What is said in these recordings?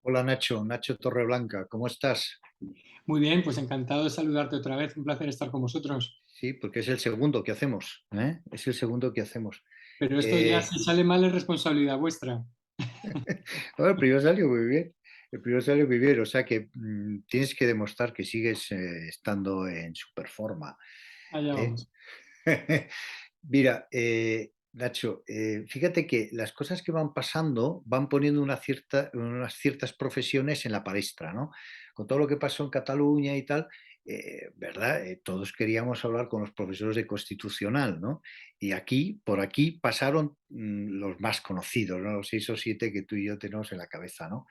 Hola Nacho, Nacho Torreblanca, ¿cómo estás? Muy bien, pues encantado de saludarte otra vez. Un placer estar con vosotros. Sí, porque es el segundo que hacemos, ¿eh? Es el segundo que hacemos. Pero esto ya, Eh, si sale mal, es responsabilidad vuestra. bueno, el primero salió muy bien, el primero salió muy bien, o sea que tienes que demostrar que sigues estando en super forma, Allá ¿eh? vamos. Mira, Nacho, fíjate que las cosas que van pasando van poniendo unas ciertas profesiones en la palestra, ¿no? Con todo lo que pasó en Cataluña y tal, ¿verdad? Todos queríamos hablar con los profesores de constitucional, ¿no? Y por aquí pasaron los más conocidos, ¿no? Los 6 o 7 que tú y yo tenemos en la cabeza, ¿no?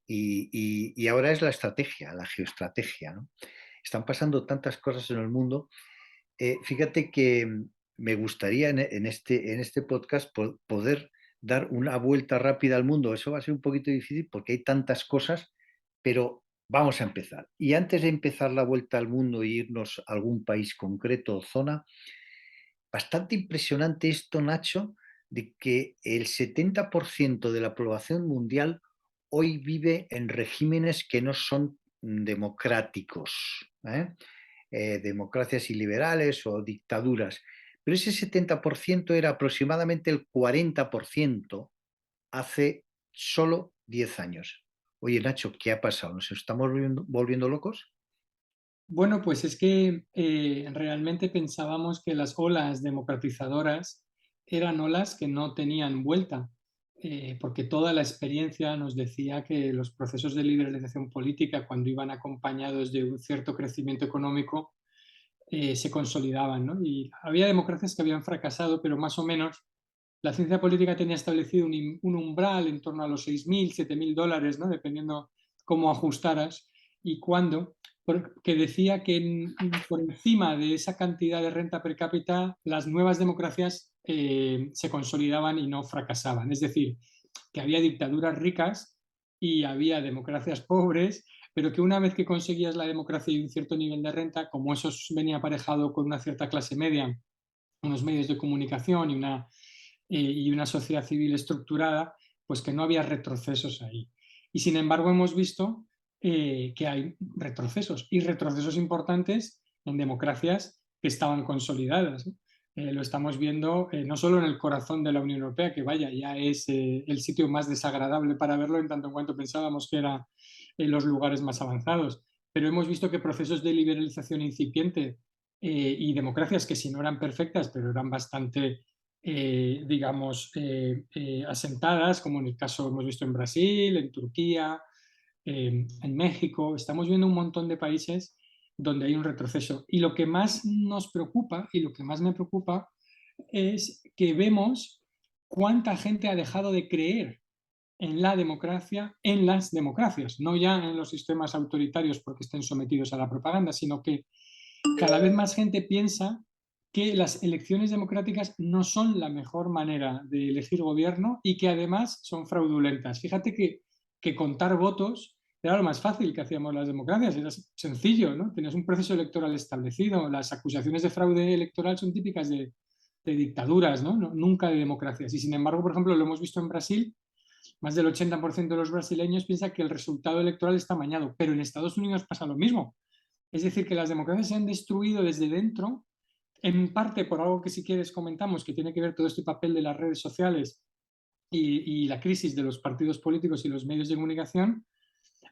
Y ahora es la estrategia, la geoestrategia, ¿no? Están pasando tantas cosas en el mundo. Fíjate que me gustaría en este podcast poder dar una vuelta rápida al mundo. Eso va a ser un poquito difícil porque hay tantas cosas, pero vamos a empezar. Y antes de empezar la vuelta al mundo e irnos a algún país concreto o zona, bastante impresionante esto, Nacho, de que el 70% de la población mundial hoy vive en regímenes que no son democráticos, ¿eh? Democracias iliberales o dictaduras. Pero ese 70% era aproximadamente el 40% hace solo 10 años. Oye, Nacho, ¿qué ha pasado? ¿Nos estamos volviendo locos? Bueno, pues es que realmente pensábamos que las olas democratizadoras eran olas que no tenían vuelta, porque toda la experiencia nos decía que los procesos de liberalización política, cuando iban acompañados de un cierto crecimiento económico, se consolidaban, ¿no? Y había democracias que habían fracasado, pero más o menos la ciencia política tenía establecido un umbral en torno a los 6.000, 7.000 dólares, ¿no? Dependiendo cómo ajustaras y cuándo, que decía que por encima de esa cantidad de renta per cápita, las nuevas democracias se consolidaban y no fracasaban. Es decir, que había dictaduras ricas y había democracias pobres, pero que una vez que conseguías la democracia y un cierto nivel de renta, como eso venía aparejado con una cierta clase media, unos medios de comunicación y una sociedad civil estructurada, pues que no había retrocesos ahí. Y sin embargo hemos visto que hay retrocesos y retrocesos importantes en democracias que estaban consolidadas, ¿no? Lo estamos viendo no solo en el corazón de la Unión Europea, que vaya, ya es el sitio más desagradable para verlo en tanto en cuanto pensábamos que era los lugares más avanzados, pero hemos visto que procesos de liberalización incipiente y democracias que si no eran perfectas, pero eran bastante digamos, asentadas, como en el caso hemos visto en Brasil, en Turquía, en México. Estamos viendo un montón de países donde hay un retroceso. Y lo que más nos preocupa y lo que más me preocupa es que vemos cuánta gente ha dejado de creer en la democracia, en las democracias, no ya en los sistemas autoritarios porque estén sometidos a la propaganda, sino que cada vez más gente piensa que las elecciones democráticas no son la mejor manera de elegir gobierno y que además son fraudulentas. Fíjate que contar votos era lo más fácil que hacíamos las democracias, era sencillo, ¿no? Tenías un proceso electoral establecido, las acusaciones de fraude electoral son típicas de dictaduras, ¿no? Nunca de democracias. Y sin embargo, por ejemplo, lo hemos visto en Brasil, más del 80% de los brasileños piensa que el resultado electoral está amañado, pero en Estados Unidos pasa lo mismo. Es decir, que las democracias se han destruido desde dentro, en parte por algo que si quieres comentamos, que tiene que ver todo este papel de las redes sociales y la crisis de los partidos políticos y los medios de comunicación,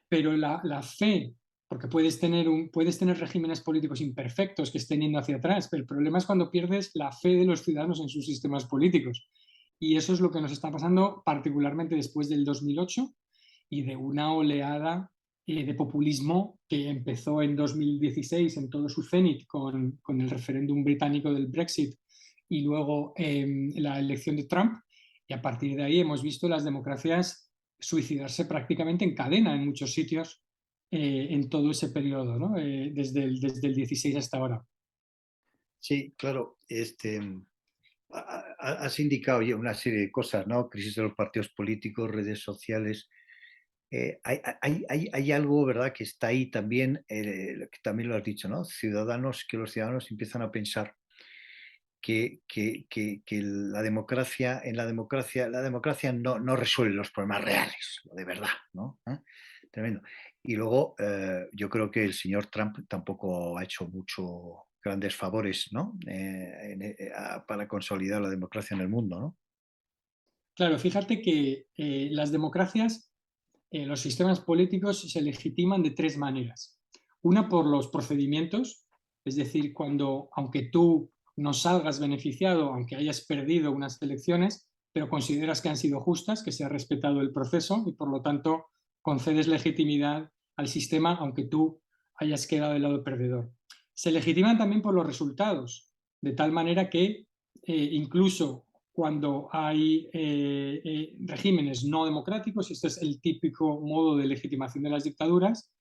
pero la fe, porque puedes tener regímenes políticos imperfectos que estén yendo hacia atrás, pero el problema es cuando pierdes la fe de los ciudadanos en sus sistemas políticos. Y eso es lo que nos está pasando particularmente después del 2008 y de una oleada de populismo que empezó en 2016 en todo su cenit con el referéndum británico del Brexit y luego la elección de Trump. Y a partir de ahí hemos visto las democracias suicidarse prácticamente en cadena en muchos sitios en todo ese periodo, ¿no? Desde el 16 hasta ahora. Sí, claro. Has indicado ya una serie de cosas, ¿no? Crisis de los partidos políticos, redes sociales. Hay algo, ¿verdad?, que está ahí también, que también lo has dicho, ¿no? Que los ciudadanos empiezan a pensar que la democracia no resuelve los problemas reales, lo de verdad, ¿no? tremendo. Y luego yo creo que el señor Trump tampoco ha hecho mucho grandes favores, ¿no? Para consolidar la democracia en el mundo, ¿no? Claro, fíjate que las democracias, los sistemas políticos se legitiman de tres maneras. Una por los procedimientos, es decir, cuando, aunque tú no salgas beneficiado, aunque hayas perdido unas elecciones, pero consideras que han sido justas, que se ha respetado el proceso y por lo tanto concedes legitimidad al sistema, aunque tú hayas quedado del lado perdedor. Se legitiman también por los resultados, de tal manera que incluso cuando hay regímenes no democráticos, y este es el típico modo de legitimación de las dictaduras,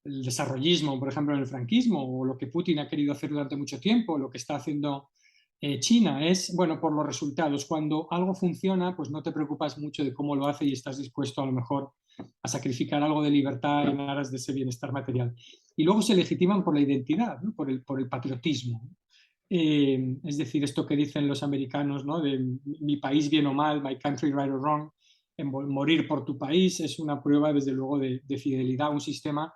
el desarrollismo, por ejemplo, en el franquismo, o lo que Putin ha querido hacer durante mucho tiempo, lo que está haciendo China, es, bueno, por los resultados. Cuando algo funciona, pues no te preocupas mucho de cómo lo hace y estás dispuesto a lo mejor a sacrificar algo de libertad en aras de ese bienestar material. Y luego se legitiman por la identidad, ¿no? por el patriotismo. Es decir, esto que dicen los americanos, ¿no? De mi país bien o mal, my country right or wrong, en morir por tu país es una prueba, desde luego, de fidelidad a un sistema,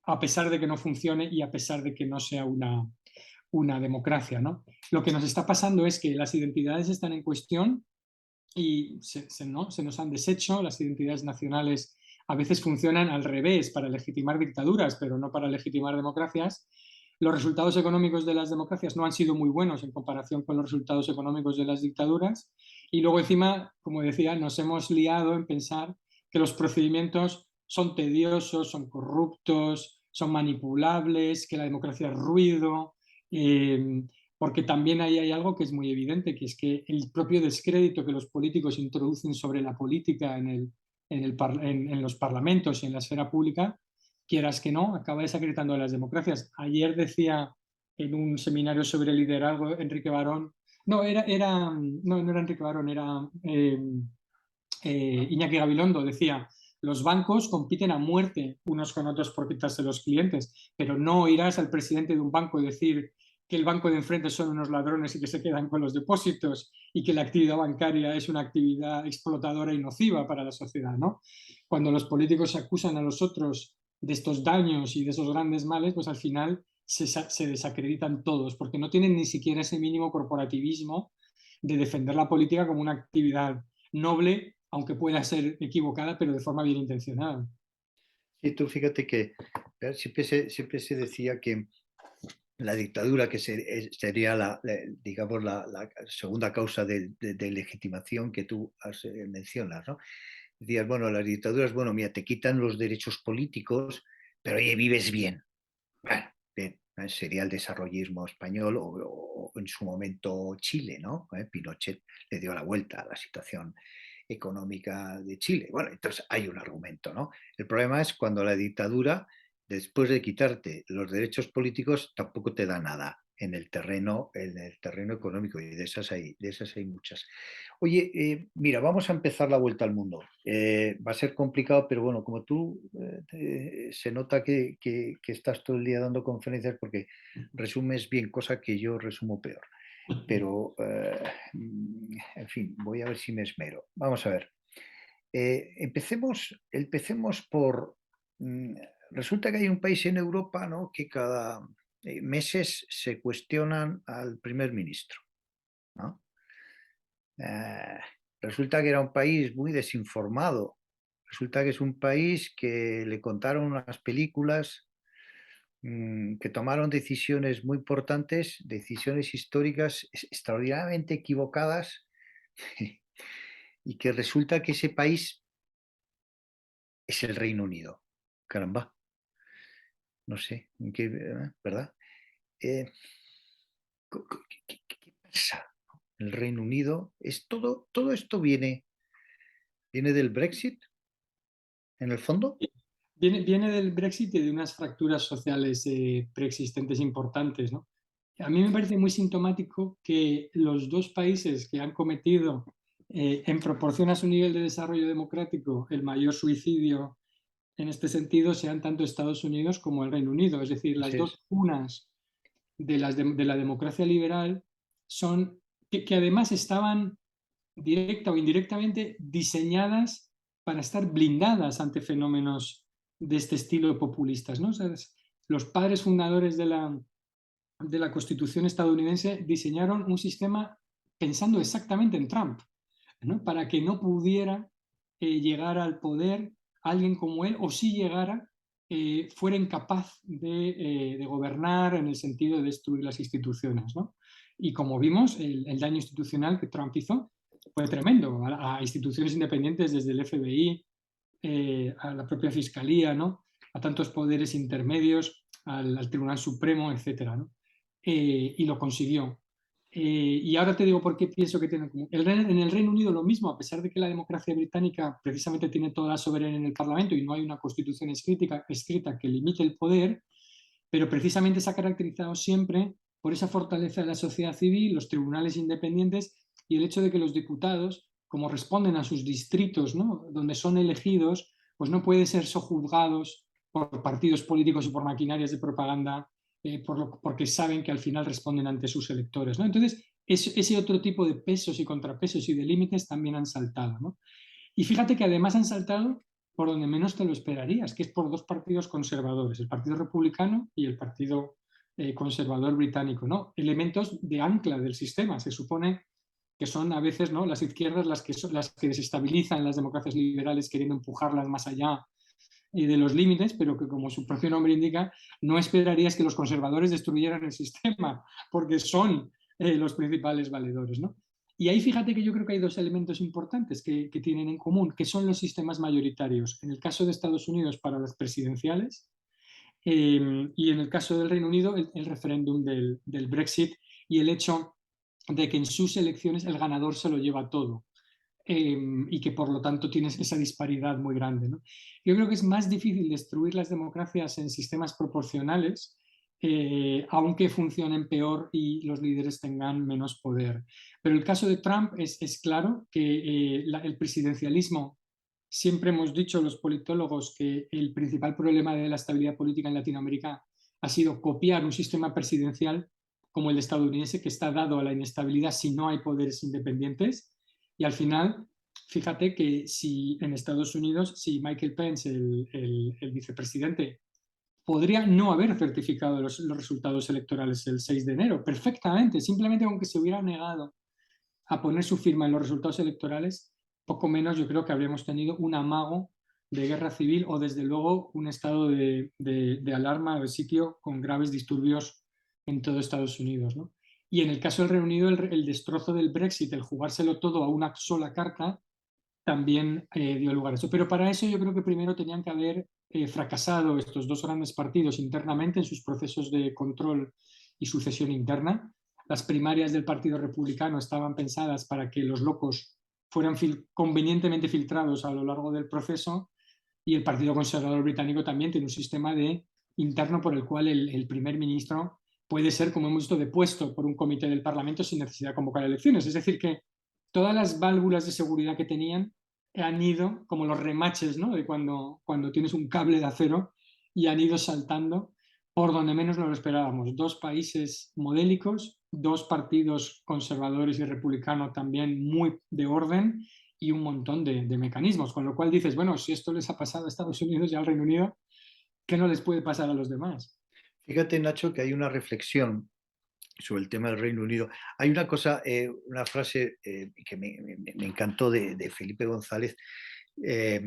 a pesar de que no funcione y a pesar de que no sea una democracia, ¿no? Lo que nos está pasando es que las identidades están en cuestión y ¿no? se nos han deshecho. Las identidades nacionales a veces funcionan al revés, para legitimar dictaduras, pero no para legitimar democracias. Los resultados económicos de las democracias no han sido muy buenos en comparación con los resultados económicos de las dictaduras. Y luego encima, como decía, nos hemos liado en pensar que los procedimientos son tediosos, son corruptos, son manipulables, que la democracia es ruido. Eh, Porque también ahí hay algo que es muy evidente, que es que el propio descrédito que los políticos introducen sobre la política en los parlamentos y en la esfera pública, quieras que no, acaba desacreditando a las democracias. Ayer decía en un seminario sobre liderazgo Enrique Barón, no era Enrique Barón, era Iñaki Gabilondo, decía, los bancos compiten a muerte unos con otros por quitarse los clientes, pero no irás al presidente de un banco y decir que el banco de enfrente son unos ladrones y que se quedan con los depósitos y que la actividad bancaria es una actividad explotadora y nociva para la sociedad, ¿no? Cuando los políticos acusan a los otros de estos daños y de esos grandes males, pues al final se desacreditan todos, porque no tienen ni siquiera ese mínimo corporativismo de defender la política como una actividad noble, aunque pueda ser equivocada, pero de forma bien intencionada. Sí, tú fíjate que siempre se decía que la dictadura, que sería digamos, la segunda causa de legitimación que tú mencionas, ¿no? Decías, bueno, las dictaduras, bueno, mira, te quitan los derechos políticos, pero oye, vives bien. Bueno, bien, sería el desarrollismo español o en su momento Chile, ¿no? Pinochet le dio la vuelta a la situación económica de Chile. Bueno, entonces hay un argumento, ¿no? El problema es cuando la dictadura, después de quitarte los derechos políticos, tampoco te da nada en el terreno económico, y de esas hay muchas. Oye, mira, vamos a empezar la vuelta al mundo. Va a ser complicado, pero bueno, como tú se nota que estás todo el día dando conferencias porque resumes bien, cosa que yo resumo peor. Pero, en fin, voy a ver si me esmero. Vamos a ver. Empecemos por... mm, Resulta que hay un país en Europa, ¿no?, que cada meses se cuestionan al primer ministro, ¿no? Eh, Resulta que era un país muy desinformado. Resulta que es un país que le contaron unas películas, que tomaron decisiones muy importantes, decisiones históricas extraordinariamente equivocadas, y que resulta que ese país es el Reino Unido. Caramba, no sé, ¿verdad? Eh, ¿Qué pasa? El Reino Unido es todo esto viene del Brexit, en el fondo. Viene del Brexit y de unas fracturas sociales preexistentes importantes, ¿no? A mí me parece muy sintomático que los dos países que han cometido, en proporción a su nivel de desarrollo democrático, el mayor suicidio en este sentido sean tanto Estados Unidos como el Reino Unido. Es decir, las Así dos es. cunas de la democracia liberal son que además estaban directa o indirectamente diseñadas para estar blindadas ante fenómenos de este estilo populistas, ¿no? O sea, los padres fundadores de la Constitución estadounidense diseñaron un sistema pensando exactamente en Trump, ¿no? Para que no pudiera llegar al poder alguien como él, o si llegara, fuera incapaz de gobernar en el sentido de destruir las instituciones, ¿no? Y como vimos, el daño institucional que Trump hizo fue tremendo a instituciones independientes desde el FBI, a la propia Fiscalía, ¿no? A tantos poderes intermedios, al Tribunal Supremo, etcétera, ¿no? Y lo consiguió. Y ahora te digo por qué pienso que tiene como... En el Reino Unido lo mismo, a pesar de que la democracia británica precisamente tiene toda la soberanía en el Parlamento y no hay una constitución escrita que limite el poder, pero precisamente se ha caracterizado siempre por esa fortaleza de la sociedad civil, los tribunales independientes y el hecho de que los diputados, como responden a sus distritos, ¿no? Donde son elegidos, pues no pueden ser sojuzgados por partidos políticos y por maquinarias de propaganda, porque saben que al final responden ante sus electores, ¿no? Entonces, ese otro tipo de pesos y contrapesos y de límites también han saltado, ¿no? Y fíjate que además han saltado por donde menos te lo esperarías, que es por dos partidos conservadores, el Partido Republicano y el Partido Conservador Británico, ¿no? Elementos de ancla del sistema. Se supone que son a veces, ¿no?, las izquierdas las que desestabilizan las democracias liberales queriendo empujarlas más allá de los límites, pero que como su propio nombre indica, no esperarías que los conservadores destruyeran el sistema, porque son los principales valedores, ¿no? Y ahí fíjate que yo creo que hay dos elementos importantes que tienen en común, que son los sistemas mayoritarios. En el caso de Estados Unidos para las presidenciales, y en el caso del Reino Unido el referéndum del Brexit y el hecho de que en sus elecciones el ganador se lo lleva todo, y que por lo tanto tienes esa disparidad muy grande, ¿no? Yo creo que es más difícil destruir las democracias en sistemas proporcionales, aunque funcionen peor y los líderes tengan menos poder. Pero el caso de Trump es claro que el presidencialismo, siempre hemos dicho los politólogos que el principal problema de la estabilidad política en Latinoamérica ha sido copiar un sistema presidencial como el estadounidense, que está dado a la inestabilidad si no hay poderes independientes. Y al final, fíjate que si en Estados Unidos, si Michael Pence, el vicepresidente, podría no haber certificado los resultados electorales el 6 de enero, perfectamente, simplemente aunque se hubiera negado a poner su firma en los resultados electorales, poco menos yo creo que habríamos tenido un amago de guerra civil o desde luego un estado de alarma o de sitio con graves disturbios en todo Estados Unidos, ¿no? Y en el caso del Reino Unido, el destrozo del Brexit, el jugárselo todo a una sola carta, también dio lugar a eso. Pero para eso yo creo que primero tenían que haber fracasado estos dos grandes partidos internamente en sus procesos de control y sucesión interna. Las primarias del Partido Republicano estaban pensadas para que los locos fueran convenientemente filtrados a lo largo del proceso, y el Partido Conservador Británico también tiene un sistema interno por el cual el primer ministro puede ser, como hemos visto, depuesto por un comité del Parlamento sin necesidad de convocar elecciones. Es decir, que todas las válvulas de seguridad que tenían han ido, como los remaches, ¿no?, de cuando tienes un cable de acero, y han ido saltando por donde menos nos lo esperábamos. Dos países modélicos, dos partidos conservadores y republicanos también muy de orden, y un montón de mecanismos, con lo cual dices, bueno, si esto les ha pasado a Estados Unidos y al Reino Unido, ¿qué no les puede pasar a los demás? Fíjate, Nacho, que hay una reflexión sobre el tema del Reino Unido. Hay una cosa, una frase que me encantó de Felipe González, eh,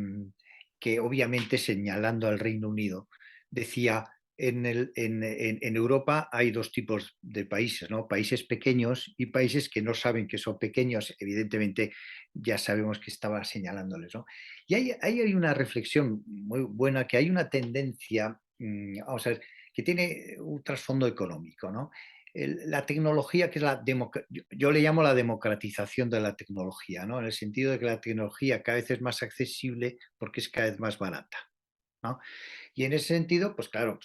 que obviamente señalando al Reino Unido, decía, en Europa hay dos tipos de países, ¿no? Países pequeños y países que no saben que son pequeños. Evidentemente ya sabemos que estaba señalándoles, ¿no? Y hay una reflexión muy buena, que hay una tendencia, vamos a ver, que tiene un trasfondo económico, ¿no? La tecnología, que es yo le llamo la democratización de la tecnología, ¿no? En el sentido de que la tecnología cada vez es más accesible porque es cada vez más barata, ¿no? Y en ese sentido, pues claro,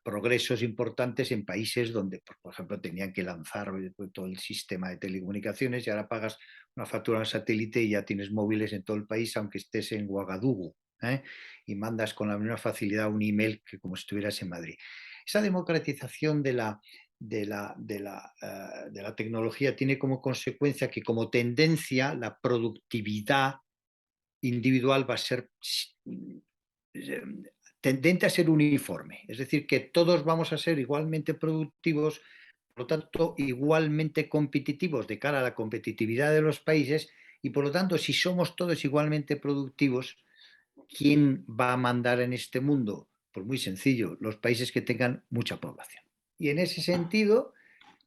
progresos importantes en países donde, por ejemplo, tenían que lanzar todo el sistema de telecomunicaciones, y ahora pagas una factura al satélite y ya tienes móviles en todo el país, aunque estés en Ouagadougou, ¿eh? Y mandas con la misma facilidad un email que como si estuvieras en Madrid. Esa democratización de la tecnología tiene como consecuencia que, como tendencia, la productividad individual va a ser eh, tendente a ser uniforme. Es decir, que todos vamos a ser igualmente productivos, por lo tanto, igualmente competitivos de cara a la competitividad de los países y, por lo tanto, si somos todos igualmente productivos, ¿quién va a mandar en este mundo? Pues muy sencillo, los países que tengan mucha población. Y en ese sentido,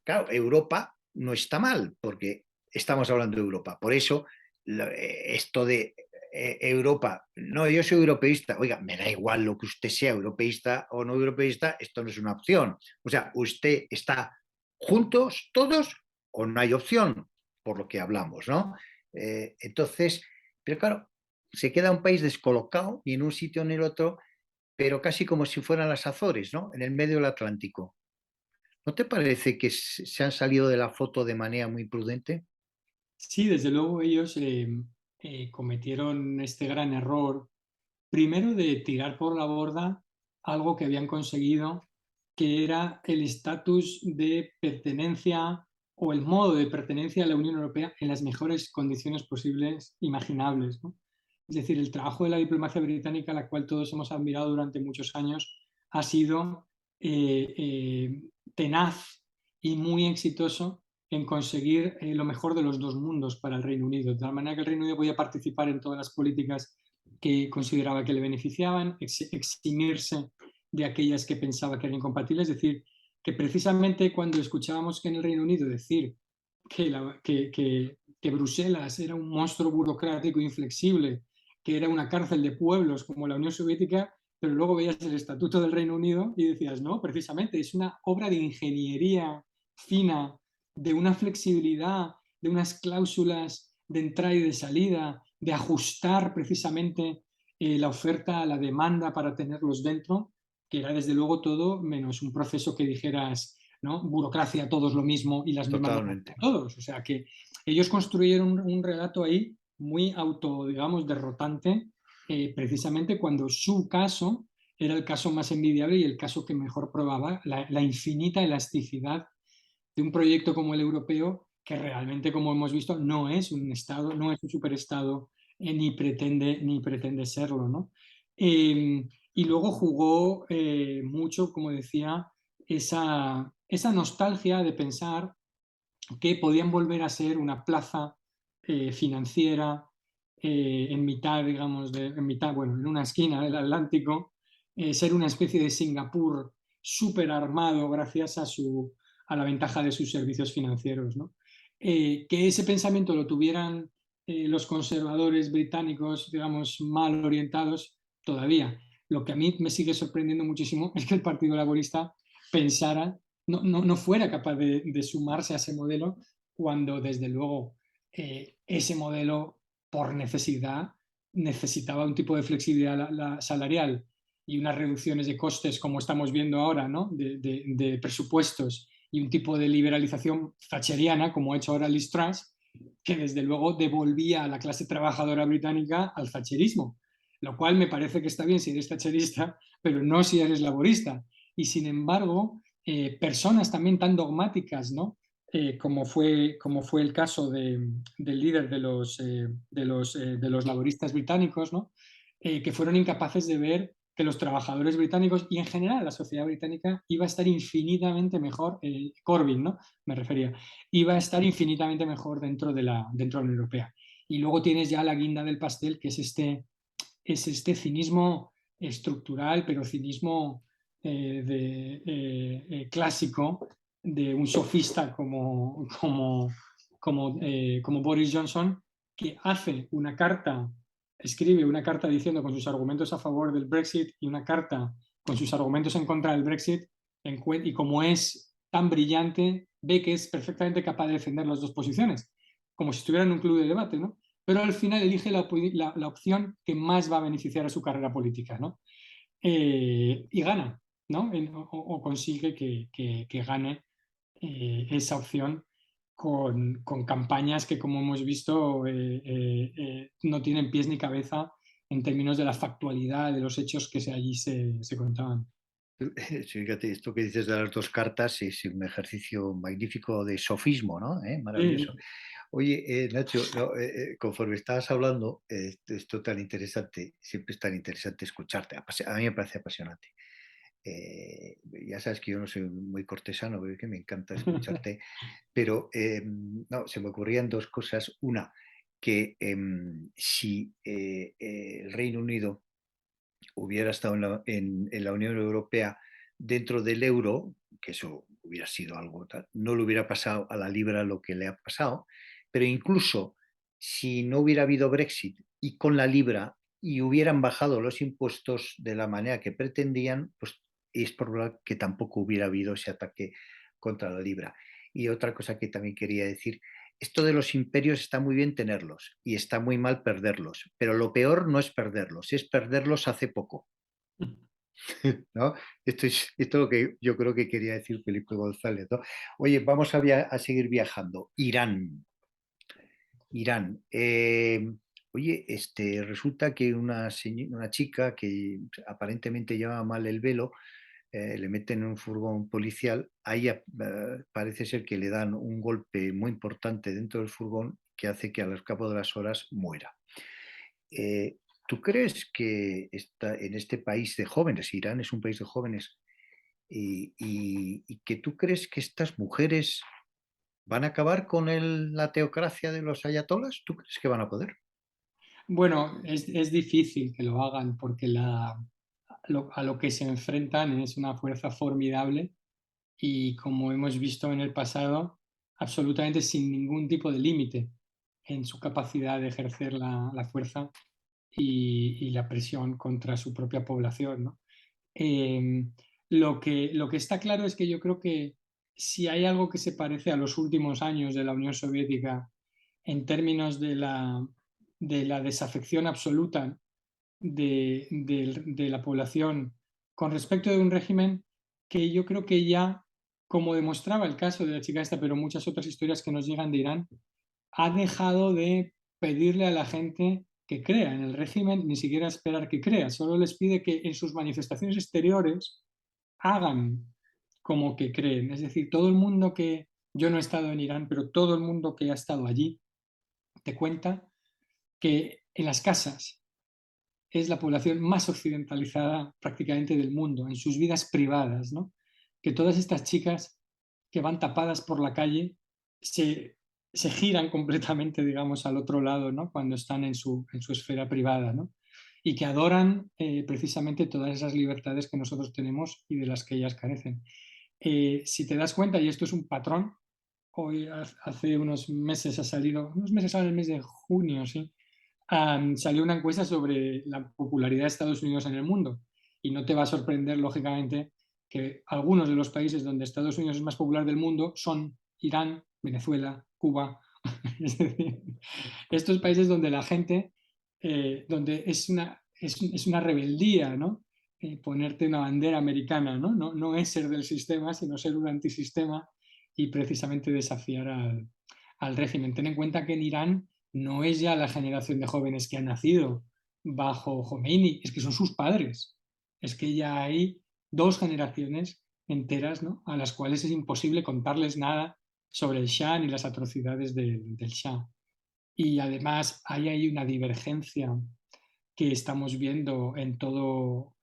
claro, Europa no está mal, porque estamos hablando de Europa. Por eso, esto de Europa, no, yo soy europeísta, oiga, me da igual lo que usted sea, europeísta o no europeísta, esto no es una opción. O sea, usted está juntos todos o no hay opción, por lo que hablamos, ¿no? Entonces, pero claro, se queda un país descolocado, ni en un sitio ni en el otro, pero casi como si fueran las Azores, ¿no? En el medio del Atlántico. ¿No te parece que se han salido de la foto de manera muy prudente? Sí, desde luego ellos cometieron este gran error, primero de tirar por la borda algo que habían conseguido, que era el estatus de pertenencia o el modo de pertenencia a la Unión Europea en las mejores condiciones posibles, imaginables, ¿no? Es decir, el trabajo de la diplomacia británica, la cual todos hemos admirado durante muchos años, ha sido tenaz y muy exitoso en conseguir lo mejor de los dos mundos para el Reino Unido, de tal manera que el Reino Unido podía participar en todas las políticas que consideraba que le beneficiaban, eximirse de aquellas que pensaba que eran incompatibles. Es decir, que precisamente cuando escuchábamos que en el Reino Unido decir que Bruselas era un monstruo burocrático inflexible, que era una cárcel de pueblos como la Unión Soviética, pero luego veías el Estatuto del Reino Unido y decías, no, precisamente es una obra de ingeniería fina, de una flexibilidad, de unas cláusulas de entrada y de salida, de ajustar precisamente la oferta a la demanda para tenerlos dentro, que era desde luego todo menos un proceso que dijeras, ¿no? Burocracia, todos lo mismo y las mismas normas Totalmente. para todos. O sea que ellos construyeron un relato ahí muy auto, digamos, derrotante, precisamente cuando su caso era el caso más envidiable y el caso que mejor probaba la infinita elasticidad de un proyecto como el europeo, que realmente, como hemos visto, no es un Estado, no es un superestado, ni pretende serlo, ¿no? Y luego jugó mucho, como decía, esa nostalgia de pensar que podían volver a ser una plaza financiera en mitad, digamos, en mitad, bueno, en una esquina del Atlántico, ser una especie de Singapur súper armado gracias a la ventaja de sus servicios financieros, ¿no? Que ese pensamiento lo tuvieran los conservadores británicos, digamos, mal orientados todavía. Lo que a mí me sigue sorprendiendo muchísimo es que el Partido Laborista pensara no fuera capaz de sumarse a ese modelo cuando desde luego ese modelo por necesidad necesitaba un tipo de flexibilidad salarial y unas reducciones de costes como estamos viendo ahora, ¿no? de presupuestos y un tipo de liberalización thatcheriana como ha hecho ahora Liz Truss, que desde luego devolvía a la clase trabajadora británica al thatcherismo, lo cual me parece que está bien si eres thatcherista, pero no si eres laborista. Y sin embargo, personas también tan dogmáticas, ¿no? Como fue el caso del líder de los laboristas británicos, ¿no? Que fueron incapaces de ver que los trabajadores británicos y en general la sociedad británica iba a estar infinitamente mejor, Corbyn, ¿no? Me refería, iba a estar infinitamente mejor dentro de la Unión Europea. Y luego tienes ya la guinda del pastel, que es este cinismo estructural, pero cinismo clásico de un sofista como Boris Johnson, que escribe una carta diciendo con sus argumentos a favor del Brexit y una carta con sus argumentos en contra del Brexit, y como es tan brillante, ve que es perfectamente capaz de defender las dos posiciones, como si estuviera en un club de debate, ¿no? Pero al final elige la opción que más va a beneficiar a su carrera política, ¿no? Y gana, ¿no? O consigue que gane esa opción con campañas que, como hemos visto, no tienen pies ni cabeza en términos de la factualidad de los hechos que allí se contaban. Sí, fíjate, esto que dices de las dos cartas es un ejercicio magnífico de sofismo, ¿no? Sí, Maravilloso. Oye, Nacho, no, conforme estabas hablando, esto tan interesante, siempre es tan interesante escucharte. A mí me parece apasionante. Ya sabes que yo no soy muy cortesano, pero es que me encanta escucharte. Pero no, se me ocurrían dos cosas. Una, que si el Reino Unido hubiera estado en la Unión Europea dentro del euro, que eso hubiera sido algo tal, no le hubiera pasado a la libra lo que le ha pasado, pero incluso si no hubiera habido Brexit y con la libra y hubieran bajado los impuestos de la manera que pretendían, pues es probable que tampoco hubiera habido ese ataque contra la libra. Y otra cosa que también quería decir, esto de los imperios está muy bien tenerlos y está muy mal perderlos, pero lo peor no es perderlos, es perderlos hace poco, ¿no? Esto es lo que yo creo que quería decir Felipe González, ¿no? Oye, vamos a seguir viajando. Irán. Irán. Oye, resulta que una chica que aparentemente lleva mal el velo, le meten en un furgón policial, ahí parece ser que le dan un golpe muy importante dentro del furgón que hace que al cabo de las horas muera. Eh, ¿Tú crees que en este país de jóvenes, Irán es un país de jóvenes, y que tú crees que estas mujeres van a acabar con la teocracia de los ayatolas? ¿Tú crees que van a poder? Bueno, es difícil que lo hagan porque a lo que se enfrentan es una fuerza formidable y, como hemos visto en el pasado, absolutamente sin ningún tipo de límite en su capacidad de ejercer la fuerza y la presión contra su propia población, ¿no? Eh, lo que está claro es que yo creo que si hay algo que se parece a los últimos años de la Unión Soviética en términos de la desafección absoluta de la población con respecto de un régimen que yo creo que ya, como demostraba el caso de la chica esta, pero muchas otras historias que nos llegan de Irán, ha dejado de pedirle a la gente que crea en el régimen, ni siquiera esperar que crea, solo les pide que en sus manifestaciones exteriores hagan como que creen. Es decir, todo el mundo que, yo no he estado en Irán, pero todo el mundo que ha estado allí te cuenta que en las casas es la población más occidentalizada prácticamente del mundo, en sus vidas privadas, ¿no? Que todas estas chicas que van tapadas por la calle se, se giran completamente, digamos, al otro lado, ¿no? Cuando están en su esfera privada, ¿no? Y que adoran precisamente todas esas libertades que nosotros tenemos y de las que ellas carecen. Si te das cuenta, y esto es un patrón, hoy hace unos meses ha salido, unos meses ahora, el mes de junio, sí, salió una encuesta sobre la popularidad de Estados Unidos en el mundo. Y no te va a sorprender, lógicamente, que algunos de los países donde Estados Unidos es más popular del mundo son Irán, Venezuela, Cuba. Es decir, estos países donde la gente, donde es una rebeldía, ¿no? Ponerte una bandera americana, ¿no? ¿no? No es ser del sistema, sino ser un antisistema y precisamente desafiar al régimen. Ten en cuenta que en Irán no es ya la generación de jóvenes que han nacido bajo Khomeini, es que son sus padres. Es que ya hay dos generaciones enteras, ¿no? A las cuales es imposible contarles nada sobre el Shah ni las atrocidades del Shah. Y además hay una divergencia que estamos viendo en todo,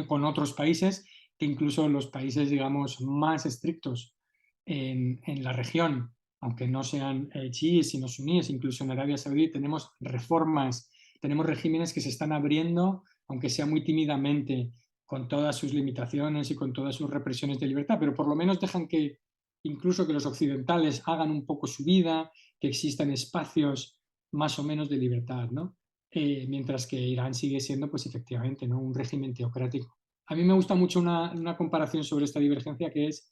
con otros países, que incluso los países, digamos, más estrictos en la región, aunque no sean chiíes sino suníes, incluso en Arabia Saudí tenemos reformas, tenemos regímenes que se están abriendo, aunque sea muy tímidamente, con todas sus limitaciones y con todas sus represiones de libertad, pero por lo menos dejan que incluso que los occidentales hagan un poco su vida, que existan espacios más o menos de libertad, ¿no? Mientras que Irán sigue siendo, pues efectivamente, ¿no? Un régimen teocrático. A mí me gusta mucho una comparación sobre esta divergencia, que es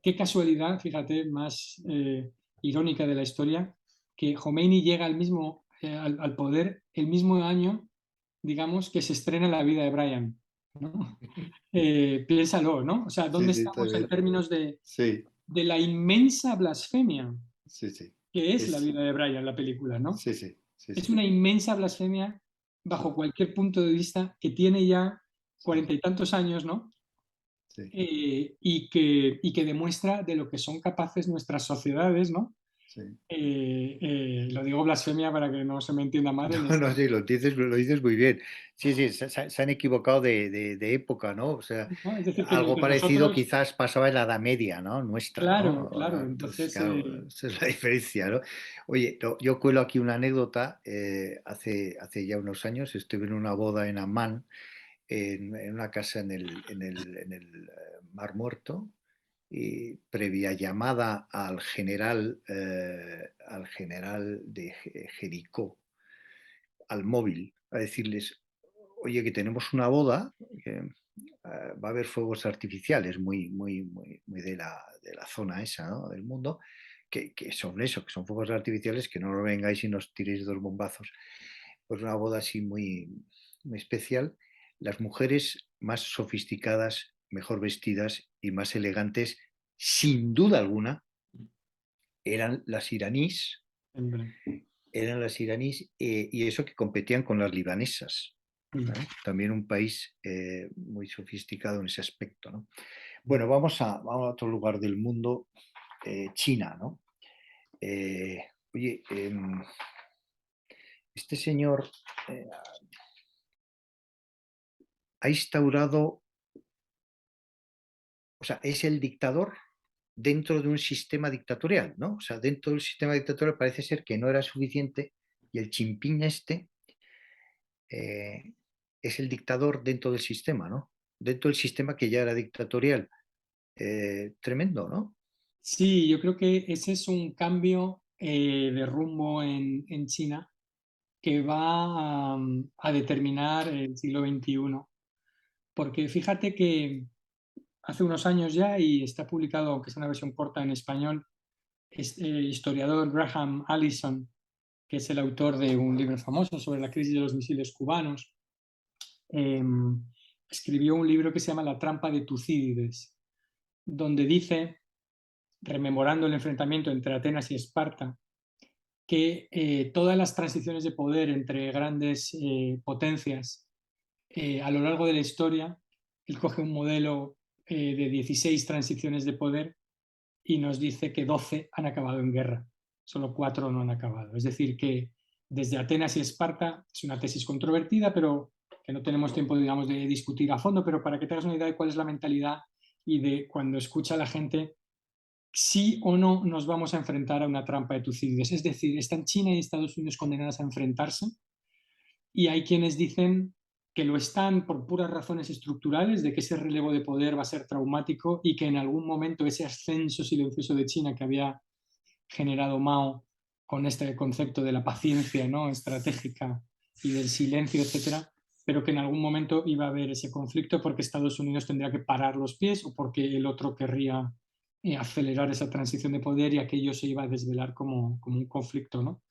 qué casualidad, fíjate, más irónica de la historia, que Khomeini llega al poder el mismo año, digamos, que se estrena la vida de Brian, ¿no? Piénsalo, ¿no? O sea, Sí, ¿dónde sí, está estamos en bien. términos Sí, de la inmensa blasfemia sí, sí. que es la Es, vida de Brian, la película, ¿no? sí, sí, sí, Es sí, una inmensa blasfemia sí, bajo cualquier punto de vista que tiene ya sí. 40 y tantos años, ¿no? sí, y que demuestra de lo que son capaces nuestras sociedades, ¿no? sí. Lo digo blasfemia para que no se me entienda mal en No, este. no, sí, lo dices muy bien. Sí, sí, se han equivocado de época, ¿no? O sea, ¿No? Es decir, que algo mientras parecido nosotros, quizás pasaba en la Edad Media, ¿no? Nuestra, claro, ¿no? claro, Entonces, entonces, claro, esa es la diferencia, ¿no? Oye, yo cuelo aquí una anécdota. Hace ya unos años estuve en una boda en Amán, en una casa en el Mar Muerto, y previa llamada al general de Jericó, al móvil, a decirles, oye, que tenemos una boda, que va a haber fuegos artificiales muy, muy, muy, muy de la zona esa, ¿no? Del mundo, que son eso, que son fuegos artificiales, que no lo vengáis y nos tiréis dos bombazos. Pues una boda así muy, muy especial. Las mujeres más sofisticadas, mejor vestidas y más elegantes, sin duda alguna, eran las iraníes, hombre, y eso que competían con las libanesas, mm, ¿no? También un país muy sofisticado en ese aspecto, ¿no? Bueno, vamos a otro lugar del mundo, China, ¿no? Eh, Oye, este señor eh, ha instaurado, o sea, es el dictador dentro de un sistema dictatorial, ¿no? O sea, dentro del sistema dictatorial parece ser que no era suficiente y el chimpín este eh, es el dictador dentro del sistema, ¿no? Dentro del sistema que ya era dictatorial. Tremendo, ¿no? sí, yo creo que ese es un cambio de rumbo en China que va a determinar el siglo XXI. Porque fíjate que hace unos años ya, y está publicado, aunque es una versión corta en español, este historiador Graham Allison, que es el autor de un libro famoso sobre la crisis de los misiles cubanos, eh, escribió un libro que se llama La trampa de Tucídides, donde dice, rememorando el enfrentamiento entre Atenas y Esparta, que todas las transiciones de poder entre grandes potencias a lo largo de la historia, él coge un modelo de 16 transiciones de poder y nos dice que 12 han acabado en guerra, solo 4 no han acabado. Es decir, que desde Atenas y Esparta, es una tesis controvertida, pero que no tenemos tiempo, digamos, de discutir a fondo, pero para que te hagas una idea de cuál es la mentalidad y de cuando escucha a la gente, sí o no nos vamos a enfrentar a una trampa de Tucídides. Es decir, están China y Estados Unidos condenadas a enfrentarse y hay quienes dicen que lo están por puras razones estructurales, de que ese relevo de poder va a ser traumático y que en algún momento ese ascenso silencioso de China que había generado Mao con este concepto de la paciencia, ¿no?, estratégica y del silencio, etcétera, pero que en algún momento iba a haber ese conflicto porque Estados Unidos tendría que parar los pies o porque el otro querría acelerar esa transición de poder y aquello se iba a desvelar como un conflicto, ¿no?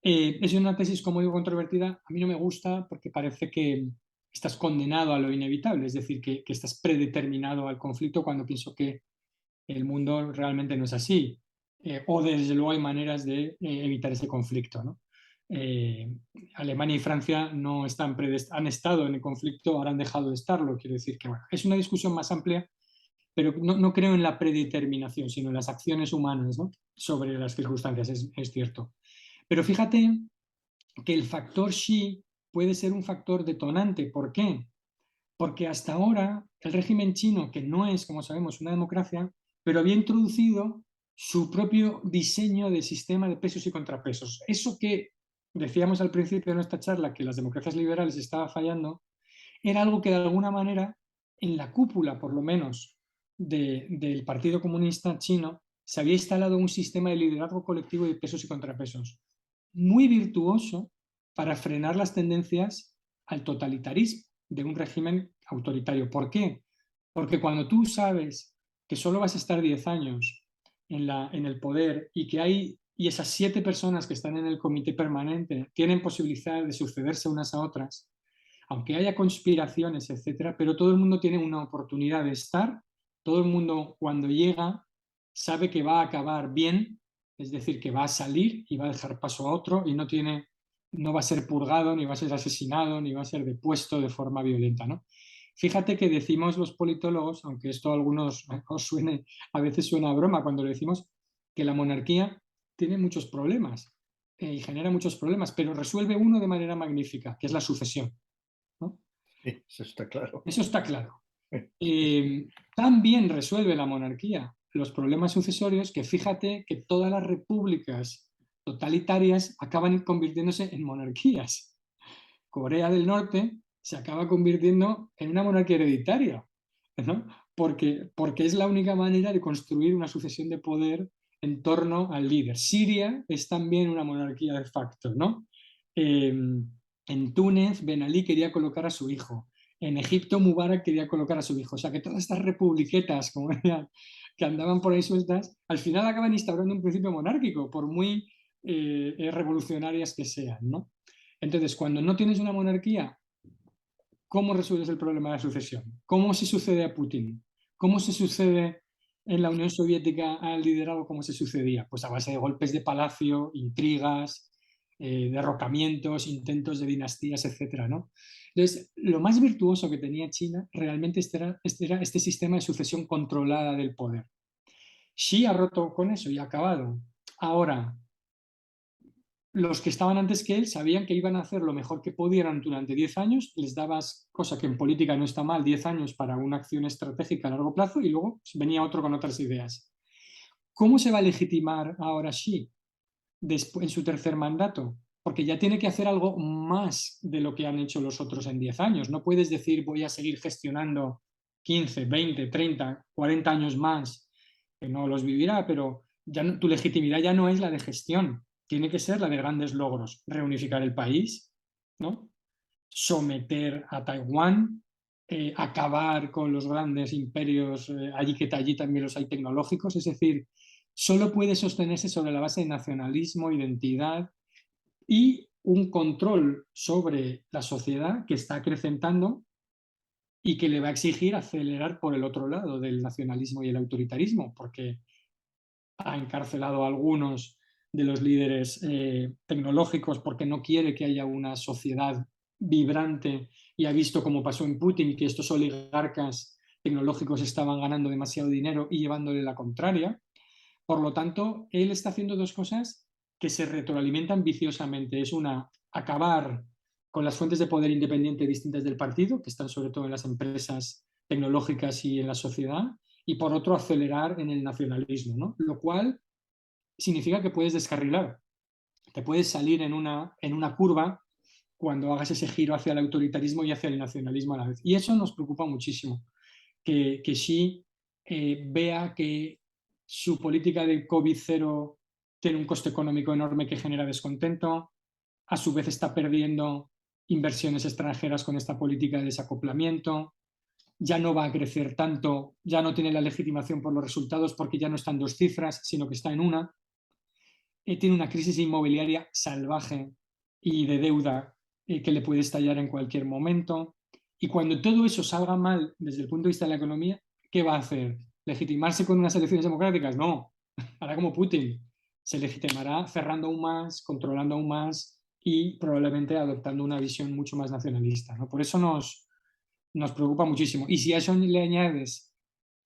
Es una tesis, como digo, controvertida. A mí no me gusta porque parece que estás condenado a lo inevitable, es decir, que estás predeterminado al conflicto cuando pienso que el mundo realmente no es así. O desde luego hay maneras de evitar ese conflicto, ¿no? Eh, Alemania y Francia no están han estado en el conflicto, ahora han dejado de estarlo. Quiero decir que bueno, es una discusión más amplia, pero no creo en la predeterminación, sino en las acciones humanas, ¿no?, sobre las circunstancias, es cierto. Pero fíjate que el factor Xi puede ser un factor detonante. ¿Por qué? Porque hasta ahora el régimen chino, que no es, como sabemos, una democracia, pero había introducido su propio diseño de sistema de pesos y contrapesos. Eso que decíamos al principio de nuestra charla, que las democracias liberales estaba fallando, era algo que de alguna manera, en la cúpula por lo menos del Partido Comunista Chino, se había instalado un sistema de liderazgo colectivo de pesos y contrapesos muy virtuoso para frenar las tendencias al totalitarismo de un régimen autoritario. ¿Por qué? Porque cuando tú sabes que solo vas a estar 10 años en el poder y que hay y esas 7 personas que están en el comité permanente tienen posibilidad de sucederse unas a otras, aunque haya conspiraciones, etcétera, pero todo el mundo tiene una oportunidad de estar, todo el mundo cuando llega sabe que va a acabar bien, es decir, que va a salir y va a dejar paso a otro y no va a ser purgado, ni va a ser asesinado, ni va a ser depuesto de forma violenta, ¿no? Fíjate que decimos los politólogos, aunque esto a algunos os suene, a veces suena a broma cuando lo decimos, que la monarquía tiene muchos problemas y genera muchos problemas, pero resuelve uno de manera magnífica, que es la sucesión, ¿no? Sí, eso está claro. Eso está claro. Tan resuelve la monarquía los problemas sucesorios que fíjate que todas las repúblicas totalitarias acaban convirtiéndose en monarquías. Corea del Norte se acaba convirtiendo en una monarquía hereditaria, ¿no? Porque es la única manera de construir una sucesión de poder en torno al líder. Siria es también una monarquía de facto, ¿no? En Túnez, Ben Ali quería colocar a su hijo. En Egipto, Mubarak quería colocar a su hijo. O sea que todas estas republiquetas, como decían, que andaban por ahí sueltas, al final acaban instaurando un principio monárquico, por muy revolucionarias que sean, ¿no? Entonces, cuando no tienes una monarquía, ¿cómo resuelves el problema de la sucesión? ¿Cómo se sucede a Putin? ¿Cómo se sucede en la Unión Soviética al liderazgo como se sucedía? Pues a base de golpes de palacio, intrigas, derrocamientos, intentos de dinastías, etcétera, ¿no? Entonces, lo más virtuoso que tenía China realmente era este sistema de sucesión controlada del poder. Xi ha roto con eso y ha acabado. Ahora, los que estaban antes que él sabían que iban a hacer lo mejor que pudieran durante 10 años, les dabas, cosa que en política no está mal, 10 años para una acción estratégica a largo plazo y luego venía otro con otras ideas. ¿Cómo se va a legitimar ahora Xi en su tercer mandato? Porque ya tiene que hacer algo más de lo que han hecho los otros en 10 años. No puedes decir voy a seguir gestionando 15, 20, 30, 40 años más, que no los vivirá, pero ya no, tu legitimidad ya no es la de gestión, tiene que ser la de grandes logros, reunificar el país, ¿no? Someter a Taiwán, acabar con los grandes imperios, allí que allí también los hay tecnológicos, es decir, solo puede sostenerse sobre la base de nacionalismo, identidad y un control sobre la sociedad que está acrecentando y que le va a exigir acelerar por el otro lado del nacionalismo y el autoritarismo, porque ha encarcelado a algunos de los líderes tecnológicos porque no quiere que haya una sociedad vibrante y ha visto como pasó en Putin que estos oligarcas tecnológicos estaban ganando demasiado dinero y llevándole la contraria. Por lo tanto, él está haciendo dos cosas que se retroalimentan viciosamente. Es una, acabar con las fuentes de poder independiente distintas del partido, que están sobre todo en las empresas tecnológicas y en la sociedad, y por otro, acelerar en el nacionalismo, ¿no? Lo cual significa que puedes descarrilar, te puedes salir en una curva cuando hagas ese giro hacia el autoritarismo y hacia el nacionalismo a la vez. Y eso nos preocupa muchísimo, que Xi vea que su política de COVID cero tiene un coste económico enorme que genera descontento, a su vez está perdiendo inversiones extranjeras con esta política de desacoplamiento, ya no va a crecer tanto, ya no tiene la legitimación por los resultados porque ya no está en dos cifras, sino que está en una, tiene una crisis inmobiliaria salvaje y de deuda que le puede estallar en cualquier momento. Y cuando todo eso salga mal desde el punto de vista de la economía, ¿qué va a hacer? ¿Legitimarse con unas elecciones democráticas? No, hará como Putin. Se legitimará cerrando aún más, controlando aún más y probablemente adoptando una visión mucho más nacionalista, ¿no? Por eso nos preocupa muchísimo. Y si a eso le añades,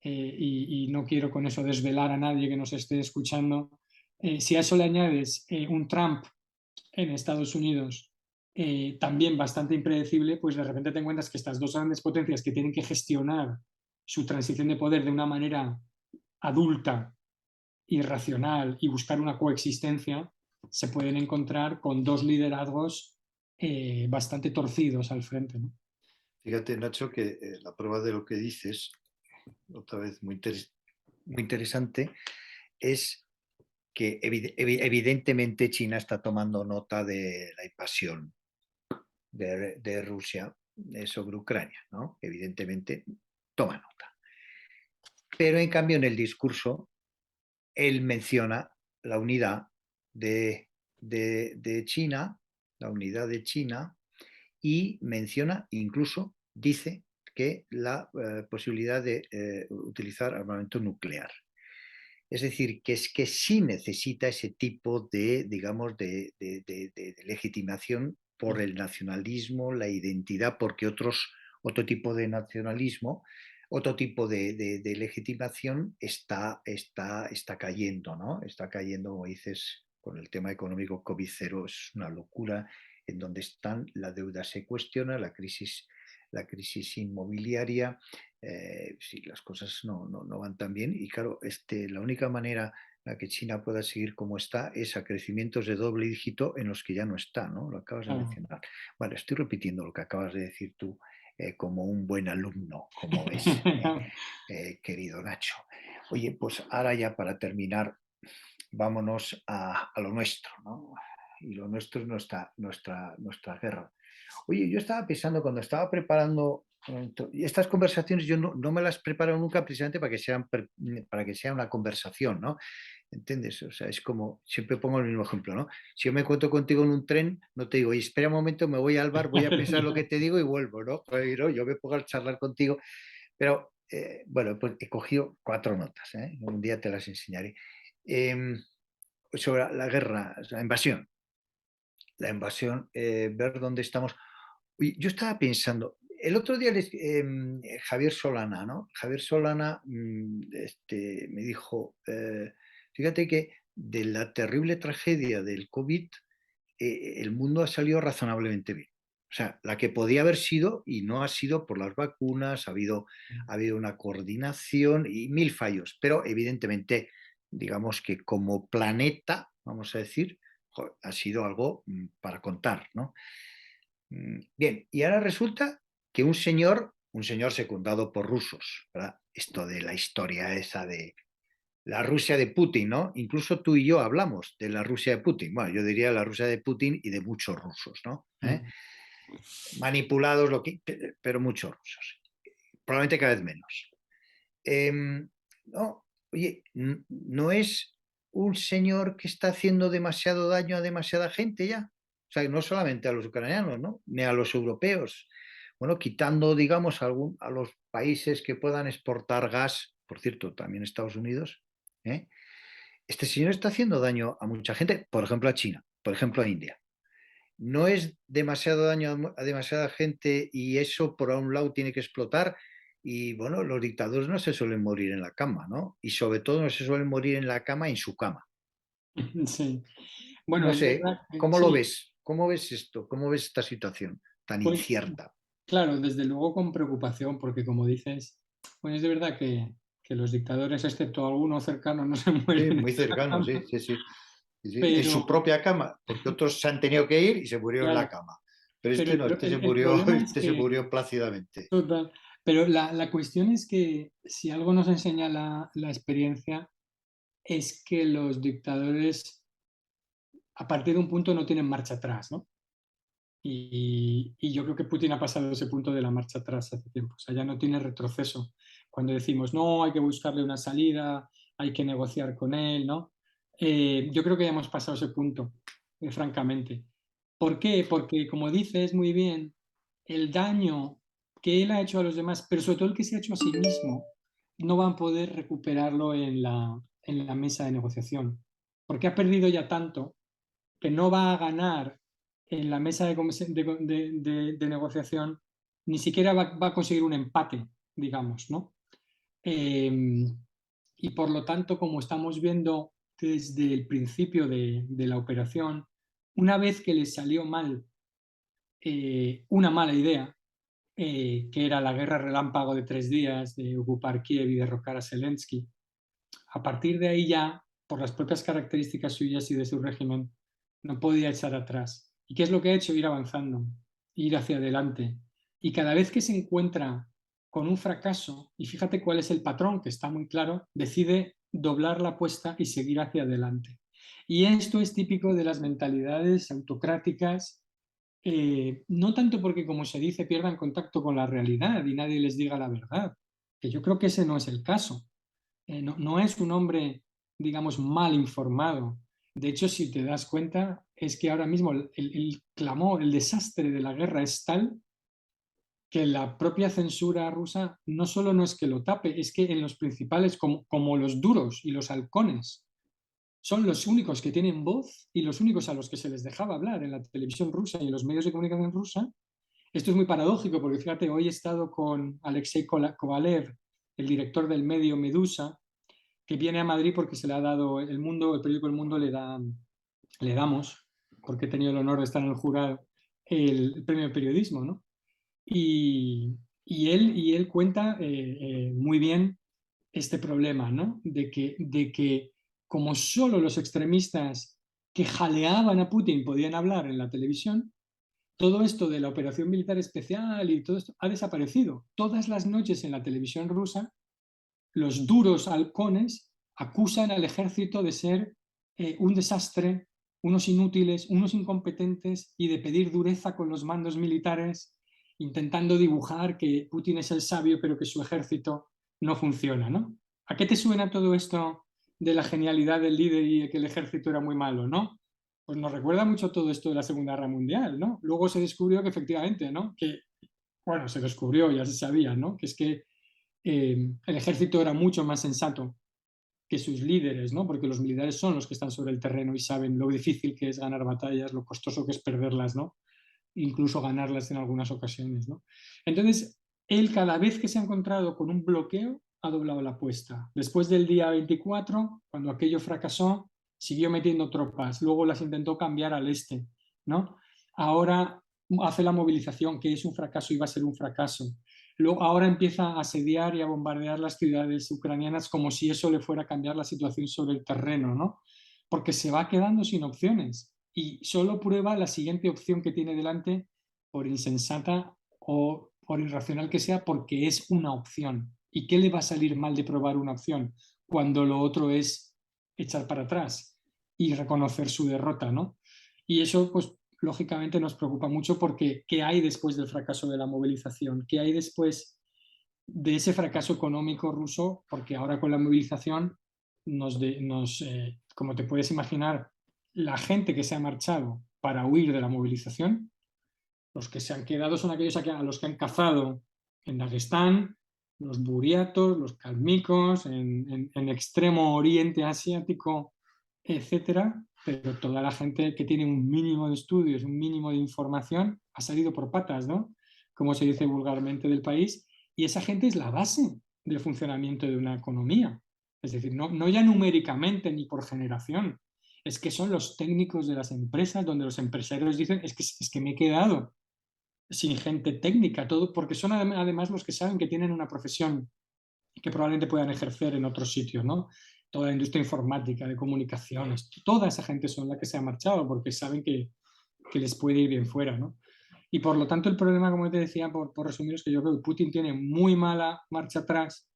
y no quiero con eso desvelar a nadie que nos esté escuchando, si a eso le añades un Trump en Estados Unidos también bastante impredecible, pues de repente te encuentras que estas dos grandes potencias que tienen que gestionar su transición de poder de una manera adulta y racional y buscar una coexistencia, se pueden encontrar con dos liderazgos bastante torcidos al frente, ¿no? Fíjate, Nacho, que la prueba de lo que dices, otra vez muy interesante, es que evidentemente China está tomando nota de la invasión de Rusia sobre Ucrania, ¿no? Evidentemente toma nota. Pero en cambio en el discurso él menciona la unidad de China, la unidad de China, y menciona, incluso dice que la posibilidad de utilizar armamento nuclear. Es decir, que es que sí necesita ese tipo de, digamos, de legitimación por el nacionalismo, la identidad, porque otro tipo de nacionalismo, otro tipo de legitimación está cayendo, ¿no? Está cayendo, como dices, con el tema económico COVID cero, es una locura en donde están, la deuda se cuestiona, la crisis inmobiliaria, sí, las cosas no van tan bien y claro, la única manera la que China pueda seguir como está es a crecimientos de doble dígito en los que ya no está, ¿no? Lo acabas de Claro. mencionar. Bueno, estoy repitiendo lo que acabas de decir tú como un buen alumno, como ves, querido Nacho. Oye, pues ahora ya para terminar, vámonos a lo nuestro, ¿no? Y lo nuestro es nuestra guerra. Oye, yo estaba pensando cuando estaba preparando estas conversaciones, yo no me las preparo nunca precisamente para que sea una conversación, ¿no? ¿Entiendes? O sea, es como, siempre pongo el mismo ejemplo, ¿no? Si yo me encuentro contigo en un tren, no te digo, y espera un momento, me voy al bar, voy a pensar lo que te digo y vuelvo, ¿no? Pero yo me pongo a charlar contigo, pero bueno, pues he cogido 4 notas, ¿eh? Un día te las enseñaré. Eh, sobre la guerra, la invasión, ver dónde estamos. Oye, yo estaba pensando, el otro día Javier Solana, ¿no? Javier Solana me dijo, fíjate que de la terrible tragedia del COVID, el mundo ha salido razonablemente bien. O sea, la que podía haber sido y no ha sido por las vacunas, ha habido una coordinación y mil fallos, pero evidentemente, digamos que como planeta, vamos a decir, ha sido algo para contar, ¿no? Bien, y ahora resulta que un señor secundado por rusos, ¿verdad? Esto de la historia esa de la Rusia de Putin, ¿no? Incluso tú y yo hablamos de la Rusia de Putin. Bueno, yo diría la Rusia de Putin y de muchos rusos, ¿no? Manipulados, pero muchos rusos. Probablemente cada vez menos. No, oye, no es un señor que está haciendo demasiado daño a demasiada gente ya. O sea, no solamente a los ucranianos, ¿no? Ni a los europeos. Bueno, quitando, digamos, a los países que puedan exportar gas, por cierto, también Estados Unidos, ¿eh? Este señor está haciendo daño a mucha gente, por ejemplo a China, por ejemplo a India. No es demasiado daño a demasiada gente y eso por un lado tiene que explotar y bueno, los dictadores no se suelen morir en la cama, ¿no? Y sobre todo no se suelen morir en la cama, en su cama. Sí. Bueno, No es sé, verdad que ¿cómo lo sí. ves? ¿Cómo ves esto? ¿Cómo ves esta situación tan Pues incierta? claro, desde luego con preocupación, porque como dices, pues es de verdad que los dictadores, excepto algunos cercanos, no se Sí, mueren en muy la cercano, cama, sí, sí, sí, sí, sí. En su pero propia cama, porque otros se han tenido que ir y se murió en claro, la cama. Pero pero este no, el problema es este se que, murió plácidamente. total, pero la cuestión es que si algo nos enseña la experiencia es que los dictadores a partir de un punto no tienen marcha atrás, ¿no? Y yo creo que Putin ha pasado ese punto de la marcha atrás hace tiempo, o sea, ya no tiene retroceso. Cuando decimos, no, hay que buscarle una salida, hay que negociar con él, ¿no? Yo creo que ya hemos pasado ese punto, francamente. ¿Por qué? Porque, como dices muy bien, el daño que él ha hecho a los demás, pero sobre todo el que se ha hecho a sí mismo, no van a poder recuperarlo en la mesa de negociación, porque ha perdido ya tanto que no va a ganar en la mesa de negociación, ni siquiera va a conseguir un empate, digamos, ¿no? Eh, y por lo tanto, como estamos viendo desde el principio de la operación, una vez que les salió mal una mala idea, que era la guerra relámpago de 3 días, de ocupar Kiev y derrocar a Zelensky, a partir de ahí ya, por las propias características suyas y de su régimen, no podía echar atrás. ¿Y qué es lo que ha hecho? Ir avanzando, ir hacia adelante. Y cada vez que se encuentra con un fracaso, y fíjate cuál es el patrón, que está muy claro, decide doblar la apuesta y seguir hacia adelante. Y esto es típico de las mentalidades autocráticas, no tanto porque, como se dice, pierdan contacto con la realidad y nadie les diga la verdad, que yo creo que ese no es el caso. No es un hombre, digamos, mal informado. De hecho, si te das cuenta, es que ahora mismo el clamor, el desastre de la guerra es tal que la propia censura rusa no solo no es que lo tape, es que en los principales, como los duros y los halcones, son los únicos que tienen voz y los únicos a los que se les dejaba hablar en la televisión rusa y en los medios de comunicación rusa, Esto es muy paradójico porque fíjate, hoy he estado con Alexei Kovalev, el director del medio Medusa, que viene a Madrid porque se le ha dado el mundo, el periódico El Mundo le damos, porque he tenido el honor de estar en el jurado, el premio de periodismo, ¿no? Y él cuenta muy bien este problema, ¿no? De que como solo los extremistas que jaleaban a Putin podían hablar en la televisión, todo esto de la operación militar especial y todo esto ha desaparecido. Todas las noches en la televisión rusa, los duros halcones acusan al ejército de ser un desastre, unos inútiles, unos incompetentes y de pedir dureza con los mandos militares, intentando dibujar que Putin es el sabio, pero que su ejército no funciona, ¿no? ¿A qué te suena todo esto de la genialidad del líder y de que el ejército era muy malo, ¿no? Pues nos recuerda mucho todo esto de la Segunda Guerra Mundial, ¿no? Luego se descubrió que efectivamente, ¿no? Que, bueno, se descubrió, ya se sabía, ¿no? Que es que el ejército era mucho más sensato que sus líderes, ¿no? Porque los militares son los que están sobre el terreno y saben lo difícil que es ganar batallas, lo costoso que es perderlas, ¿no? Incluso ganarlas en algunas ocasiones, ¿no? Entonces, él cada vez que se ha encontrado con un bloqueo, ha doblado la apuesta. Después del día 24, cuando aquello fracasó, siguió metiendo tropas, luego las intentó cambiar al este, ¿no? Ahora hace la movilización, que es un fracaso y va a ser un fracaso. Luego, ahora empieza a asediar y a bombardear las ciudades ucranianas como si eso le fuera a cambiar la situación sobre el terreno, ¿no? Porque se va quedando sin opciones y solo prueba la siguiente opción que tiene delante, por insensata o por irracional que sea, porque es una opción. ¿Y qué le va a salir mal de probar una opción cuando lo otro es echar para atrás y reconocer su derrota, ¿no? Y eso, pues, lógicamente nos preocupa mucho porque ¿qué hay después del fracaso de la movilización? ¿Qué hay después de ese fracaso económico ruso? Porque ahora con la movilización como te puedes imaginar, la gente que se ha marchado para huir de la movilización, los que se han quedado son aquellos a los que han cazado en Dagestán, los buriatos, los calmicos, en extremo oriente asiático, etcétera. Pero toda la gente que tiene un mínimo de estudios, un mínimo de información, ha salido por patas, ¿no? Como se dice vulgarmente del país, y esa gente es la base del funcionamiento de una economía. Es decir, no ya numéricamente ni por generación, es que son los técnicos de las empresas donde los empresarios dicen es que me he quedado sin gente técnica, todo, porque son además los que saben que tienen una profesión que probablemente puedan ejercer en otros sitios, ¿no? Toda la industria informática, de comunicaciones, toda esa gente son la que se ha marchado porque saben que les puede ir bien fuera, ¿no? Y por lo tanto el problema, como te decía, por resumir, es que yo creo que Putin tiene muy mala marcha atrás,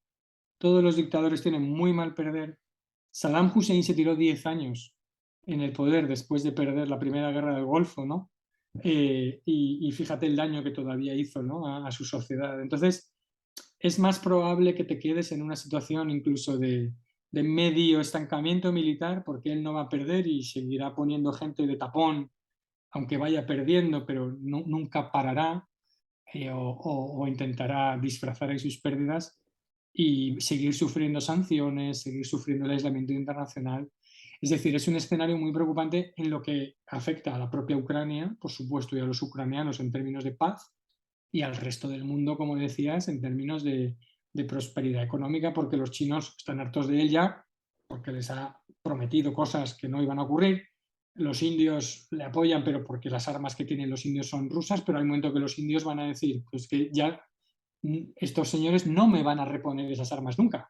todos los dictadores tienen muy mal perder. Saddam Hussein se tiró 10 años en el poder después de perder la primera guerra del Golfo, ¿no? Y fíjate el daño que todavía hizo, ¿no? A su sociedad. Entonces, es más probable que te quedes en una situación incluso de medio estancamiento militar, porque él no va a perder y seguirá poniendo gente de tapón, aunque vaya perdiendo, pero nunca parará, o intentará disfrazar ahí sus pérdidas y seguir sufriendo sanciones, seguir sufriendo el aislamiento internacional. Es decir, es un escenario muy preocupante en lo que afecta a la propia Ucrania, por supuesto, y a los ucranianos en términos de paz, y al resto del mundo, como decías, en términos de prosperidad económica, porque los chinos están hartos de ella, porque les ha prometido cosas que no iban a ocurrir. Los indios le apoyan, pero porque las armas que tienen los indios son rusas, pero hay un momento que los indios van a decir, pues que ya estos señores no me van a reponer esas armas nunca.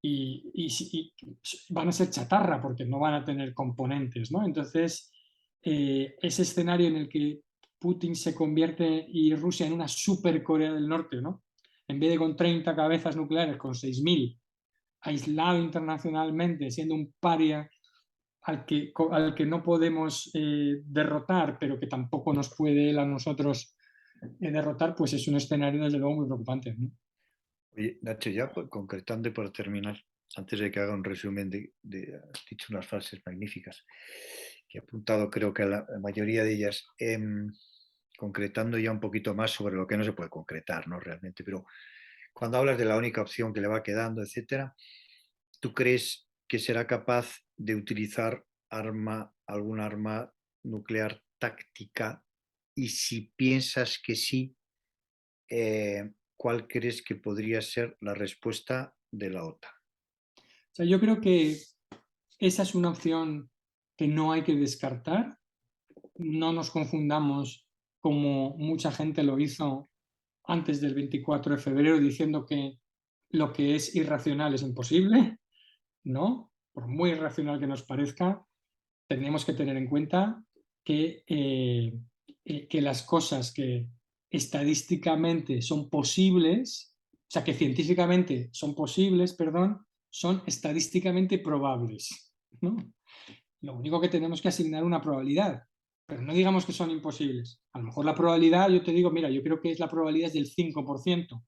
Y van a ser chatarra porque no van a tener componentes, ¿no? Entonces, ese escenario en el que Putin se convierte y Rusia en una super Corea del Norte, ¿no? En vez de con 30 cabezas nucleares, con 6.000, aislado internacionalmente, siendo un paria al que no podemos derrotar, pero que tampoco nos puede él a nosotros derrotar, pues es un escenario desde luego muy preocupante, ¿no? Oye, Nacho, ya concretando y por terminar, antes de que haga un resumen has dicho unas frases magníficas que he apuntado, creo que a la mayoría de ellas, concretando ya un poquito más sobre lo que no se puede concretar, ¿no? Realmente, pero cuando hablas de la única opción que le va quedando, etcétera, ¿tú crees que será capaz de utilizar algún arma nuclear táctica Y si piensas que sí, ¿cuál crees que podría ser la respuesta de la OTAN? O sea, yo creo que esa es una opción que no hay que descartar. No nos confundamos como mucha gente lo hizo antes del 24 de febrero diciendo que lo que es irracional es imposible, ¿no? Por muy irracional que nos parezca, tenemos que tener en cuenta que las cosas que estadísticamente son posibles, o sea, que científicamente son posibles, perdón, son estadísticamente probables, ¿no? Lo único que tenemos que asignar una probabilidad, pero no digamos que son imposibles. A lo mejor la probabilidad, yo te digo, mira, yo creo que la probabilidad es del 5%,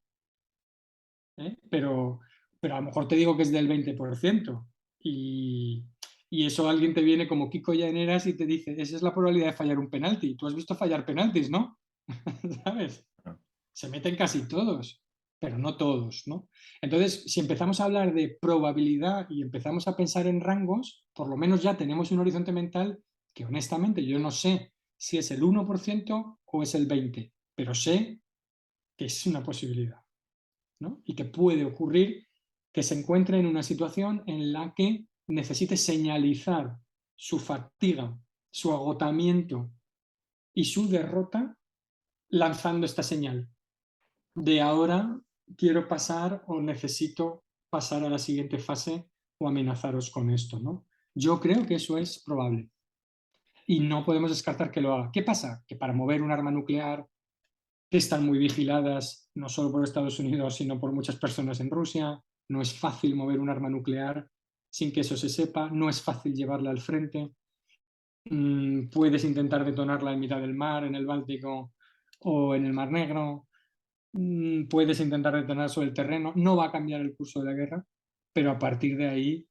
¿eh? Pero a lo mejor te digo que es del 20%. Y, y eso alguien te viene como Kiko Llaneras y te dice, esa es la probabilidad de fallar un penalti. Tú has visto fallar penaltis, ¿no? ¿Sabes? ¿No? Se meten casi todos, pero no todos, ¿no? Entonces, si empezamos a hablar de probabilidad y empezamos a pensar en rangos, por lo menos ya tenemos un horizonte mental que honestamente yo no sé si es el 1% o es el 20%, pero sé que es una posibilidad, ¿no? Y que puede ocurrir que se encuentre en una situación en la que necesite señalizar su fatiga, su agotamiento y su derrota lanzando esta señal de ahora quiero pasar o necesito pasar a la siguiente fase o amenazaros con esto, ¿no? Yo creo que eso es probable y no podemos descartar que lo haga. ¿Qué pasa? Que para mover un arma nuclear que están muy vigiladas no solo por Estados Unidos, sino por muchas personas en Rusia, no es fácil mover un arma nuclear sin que eso se sepa, no es fácil llevarla al frente. Puedes intentar detonarla en mitad del mar, en el Báltico o en el Mar Negro, puedes intentar detener sobre el terreno, no va a cambiar el curso de la guerra, pero a partir de ahí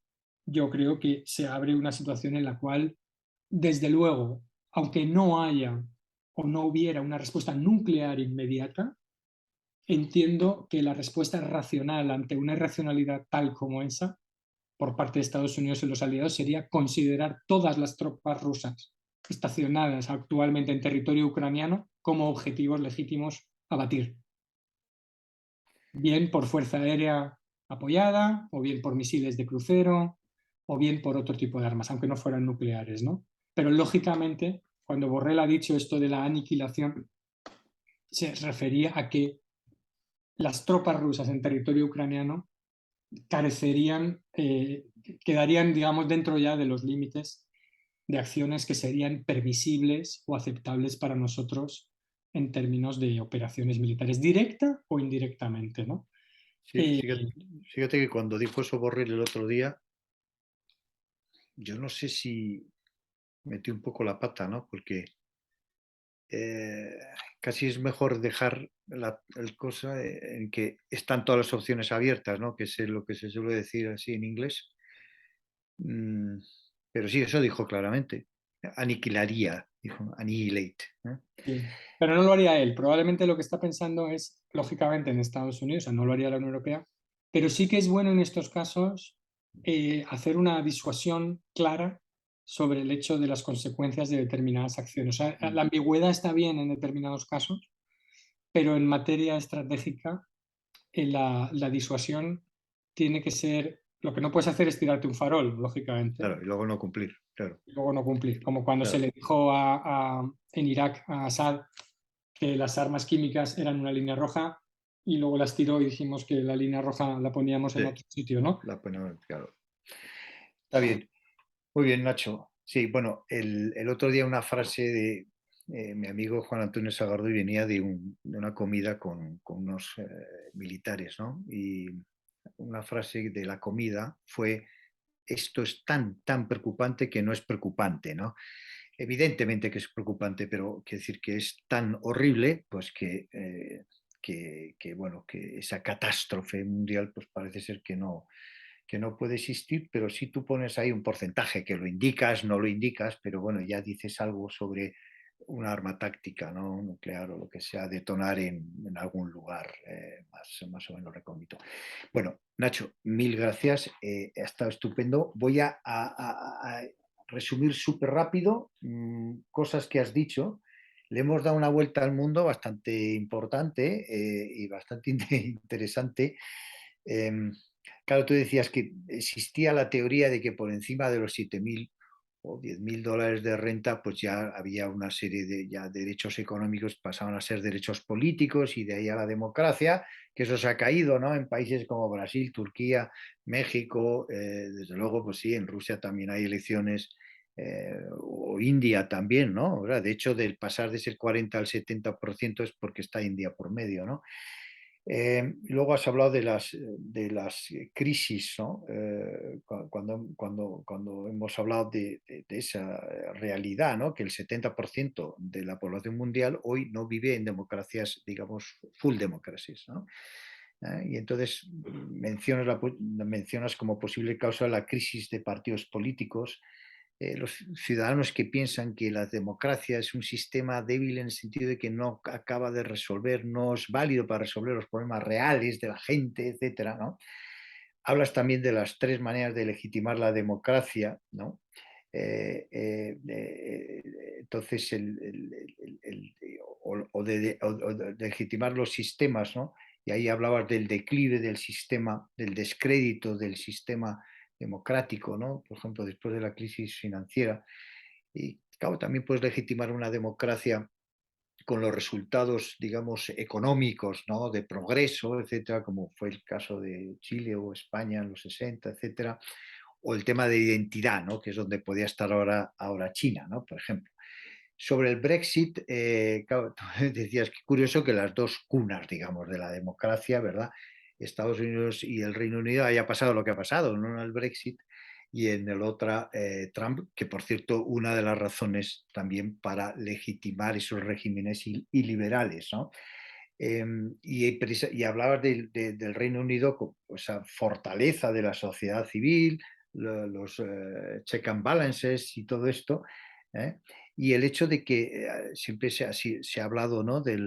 yo creo que se abre una situación en la cual, desde luego, aunque no haya o no hubiera una respuesta nuclear inmediata, entiendo que la respuesta racional ante una irracionalidad tal como esa, por parte de Estados Unidos y los aliados, sería considerar todas las tropas rusas estacionadas actualmente en territorio ucraniano como objetivos legítimos a batir, bien por fuerza aérea apoyada, o bien por misiles de crucero, o bien por otro tipo de armas, aunque no fueran nucleares, ¿no? Pero lógicamente, cuando Borrell ha dicho esto de la aniquilación, se refería a que las tropas rusas en territorio ucraniano carecerían, quedarían, digamos, dentro ya de los límites de acciones que serían permisibles o aceptables para nosotros en términos de operaciones militares, directa o indirectamente, ¿no? Sí, fíjate que cuando dijo eso Borrell el otro día, yo no sé si metí un poco la pata, ¿no? Porque eh, casi es mejor dejar el cosa en que están todas las opciones abiertas, ¿no? Que es lo que se suele decir así en inglés. Mm, pero sí, eso dijo claramente. Aniquilaría, dijo, annihilate. ¿Eh? Sí, pero no lo haría él. Probablemente lo que está pensando es, lógicamente, en Estados Unidos, o sea, no lo haría la Unión Europea, pero sí que es bueno en estos casos hacer una disuasión clara sobre el hecho de las consecuencias de determinadas acciones. O sea, Mm. la ambigüedad está bien en determinados casos, pero en materia estratégica, la disuasión tiene que ser, lo que no puedes hacer es tirarte un farol, lógicamente, Claro, y luego no cumplir, claro. y luego no cumplir, como cuando se Claro. le dijo en Irak a Assad que las armas químicas eran una línea roja y luego las tiró y dijimos que la línea roja la poníamos en Sí, otro sitio, ¿no? claro. Está bien. Muy bien, Nacho. Sí, bueno, el otro día una frase de mi amigo Juan Antonio Sagardoy venía de una comida con unos militares, ¿no? Y una frase de la comida fue, esto es tan preocupante que no es preocupante, ¿no? Evidentemente que es preocupante, pero quiere decir que es tan horrible, pues bueno, que esa catástrofe mundial, pues parece ser que no puede existir, pero si tú pones ahí un porcentaje que lo indicas, no lo indicas, pero bueno, ya dices algo sobre una arma táctica, ¿no? Nuclear o lo que sea, detonar en algún lugar más o menos recóndito. Bueno, Nacho, mil gracias, ha estado estupendo. Voy a resumir súper rápido cosas que has dicho le hemos dado una vuelta al mundo bastante importante y bastante interesante. Em, claro, tú decías que existía la teoría de que por encima de los 7.000 o 10.000 dólares de renta, pues ya había una serie de ya derechos económicos, pasaban a ser derechos políticos y de ahí a la democracia, que eso se ha caído, ¿no? En países como Brasil, Turquía, México, desde luego, pues sí, en Rusia también hay elecciones, o India también, ¿no? ¿Verdad? De hecho, del pasar de ser 40 al 70% es porque está India por medio, ¿no? Luego has hablado de las crisis, ¿no? Cuando hemos hablado de esa realidad, ¿no? Que el 70% de la población mundial hoy no vive en democracias, digamos, full democracies, ¿no? Y entonces mencionas como posible causa la crisis de partidos políticos, los ciudadanos que piensan que la democracia es un sistema débil en el sentido de que no acaba de resolver, no es válido para resolver los problemas reales de la gente, etcétera, ¿no? Hablas también de las tres maneras de legitimar la democracia, ¿no? Entonces, o de legitimar los sistemas, ¿no? Y ahí hablabas del declive del sistema, del descrédito del sistema democrático, ¿no? Por ejemplo, después de la crisis financiera. Y claro, también puedes legitimar una democracia con los resultados, digamos, económicos, ¿no? De progreso, etcétera, como fue el caso de Chile o España en los 60, etcétera, o el tema de identidad, ¿no? Que es donde podía estar ahora China, ¿no? Por ejemplo. Sobre el Brexit, claro, tú decías que curioso que las dos cunas, digamos, de la democracia, ¿verdad? Estados Unidos y el Reino Unido haya pasado lo que ha pasado, no en el Brexit y en el otra Trump, que por cierto, una de las razones también para legitimar esos regímenes iliberales, ¿no? Y hablabas del Reino Unido con esa fortaleza de la sociedad civil, los check and balances y todo esto, ¿eh? Y el hecho de que siempre se ha hablado, ¿no? De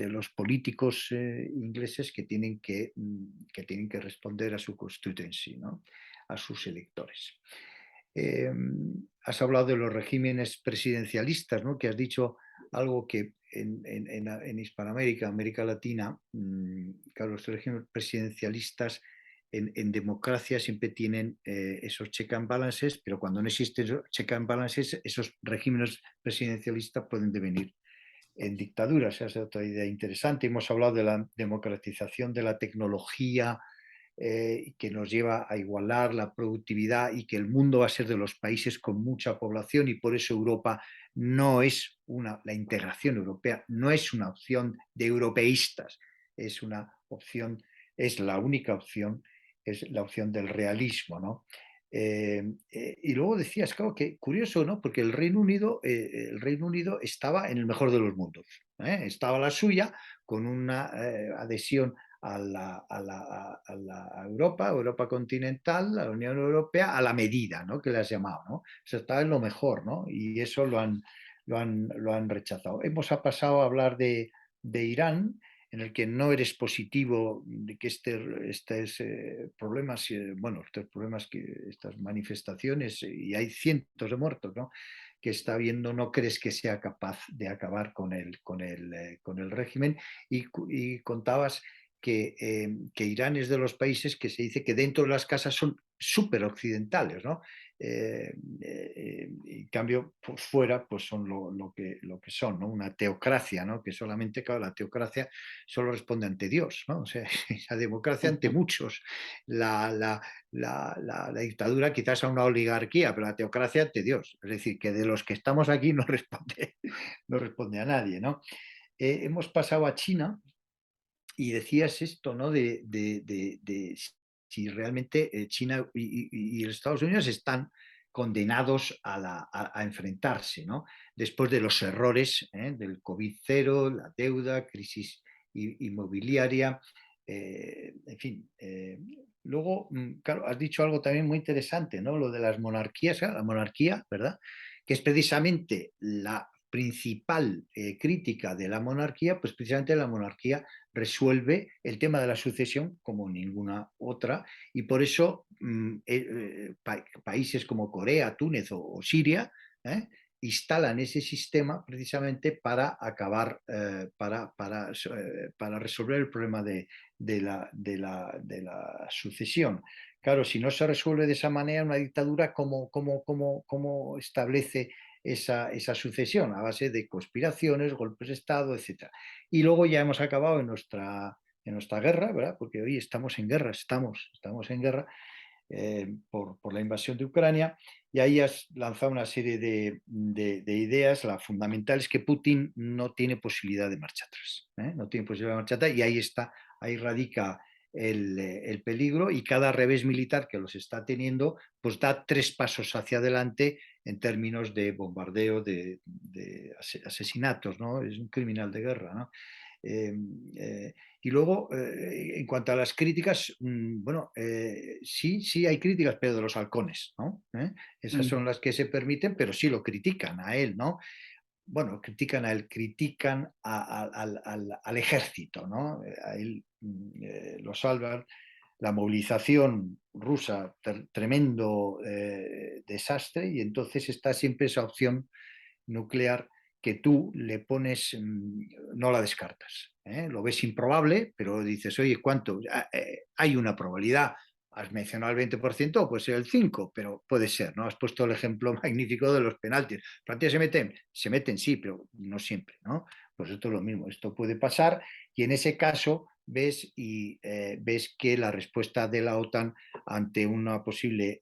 los políticos ingleses que tienen que responder a su constituency, ¿no? A sus electores. Eh, Has hablado de los regímenes presidencialistas, ¿no? Que has dicho algo que en Hispanoamérica, América Latina, claro, los regímenes presidencialistas en democracia siempre tienen esos check and balances, pero cuando no existen esos check and balances, esos regímenes presidencialistas pueden devenir en dictaduras. Esa es otra idea interesante. Hemos hablado de la democratización de la tecnología, que nos lleva a igualar la productividad y que el mundo va a ser de los países con mucha población y por eso Europa no es la integración europea no es una opción de europeístas, es una opción, es la única opción, es la opción del realismo, ¿no? Y luego decías, claro, que curioso, ¿no? Porque el Reino Unido estaba en el mejor de los mundos, ¿eh? Estaba la suya con una adhesión a Europa continental, a la Unión Europea, a la medida, ¿no? Que le has llamado, ¿no? O sea, está en lo mejor, ¿no? Y eso lo han rechazado. Hemos pasado a hablar de Irán, en el que no eres positivo de que estos problemas, bueno, estos problemas, estas manifestaciones, y hay cientos de muertos, ¿no? Que está viendo, no crees que sea capaz de acabar con el régimen. Y contabas que Irán es de los países que se dice que dentro de las casas son súper occidentales, ¿no? En cambio, por fuera, pues son lo que son, ¿no? Una teocracia, ¿no? Que solamente, claro, la teocracia solo responde ante Dios, ¿no? O sea, la democracia ante muchos, la dictadura quizás a una oligarquía, pero la teocracia ante Dios. Es decir, que de los que estamos aquí no responde, no responde a nadie, ¿no? Hemos pasado a China y decías esto, ¿no? De si realmente China y los Estados Unidos están condenados a enfrentarse, ¿no? Después de los errores del COVID-0, la deuda, crisis inmobiliaria, en fin. Luego, claro, has dicho algo también muy interesante, ¿no? Lo de las monarquías, la monarquía, ¿verdad? Que es precisamente la principal crítica de la monarquía, pues precisamente la monarquía resuelve el tema de la sucesión como ninguna otra y por eso países como Corea, Túnez o Siria, ¿eh? instalan ese sistema precisamente para acabar, para resolver el problema de la sucesión. Claro, si no se resuelve de esa manera, una dictadura, ¿cómo establece esa sucesión? A base de conspiraciones, golpes de Estado, etcétera. Y luego ya hemos acabado en nuestra guerra, ¿verdad? Porque hoy estamos en guerra, estamos en guerra, por la invasión de Ucrania, y ahí has lanzado una serie de ideas. La fundamental es que Putin no tiene posibilidad de marcha atrás, ¿eh? No tiene posibilidad de marcha atrás, y ahí radica el peligro, y cada revés militar que los está teniendo, pues da 3 pasos hacia adelante en términos de bombardeo, de asesinatos, ¿no? Es un criminal de guerra, ¿no? Eh, y luego, en cuanto a las críticas, bueno, sí hay críticas, pero de los halcones, ¿no? Esas Mm. son las que se permiten, pero sí lo critican a él, ¿no? Bueno, critican a él, critican al ejército, ¿no? A él lo salvan. La movilización rusa, tremendo desastre, y entonces está siempre esa opción nuclear que tú le pones, no la descartas, ¿eh? Lo ves improbable, pero dices, oye, ¿cuánto? Hay una probabilidad. Has mencionado el 20%, puede ser el 5%, pero puede ser, ¿no? Has puesto el ejemplo magnífico de los penaltis. ¿Los penaltis se meten, sí, pero no siempre, ¿no? Pues esto es lo mismo, esto puede pasar, y en ese caso ves que la respuesta de la OTAN ante un posible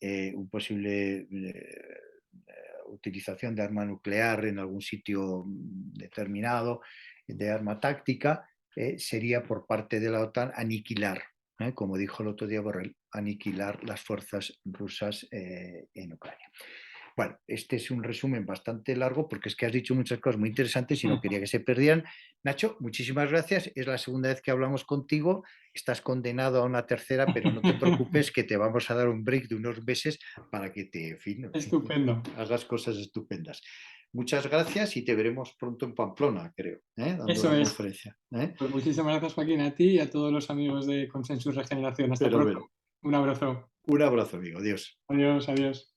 utilización de arma nuclear en algún sitio determinado, de arma táctica, sería por parte de la OTAN aniquilar, como dijo el otro día Borrell, aniquilar las fuerzas rusas en Ucrania. Bueno, este es un resumen bastante largo, porque es que has dicho muchas cosas muy interesantes y no quería que se perdieran. Nacho, muchísimas gracias. Es la segunda vez que hablamos contigo. Estás condenado a una tercera, pero no te preocupes, que te vamos a dar un break de unos meses para que en fin, Estupendo. hagas cosas estupendas. Muchas gracias, y te veremos pronto en Pamplona, creo, dando Eso la es. conferencia. Pues muchísimas gracias, Joaquín, a ti y a todos los amigos de Consensus Regeneración. Hasta Pero pronto. bueno, Un abrazo. un abrazo, amigo. Adiós. Adiós, adiós.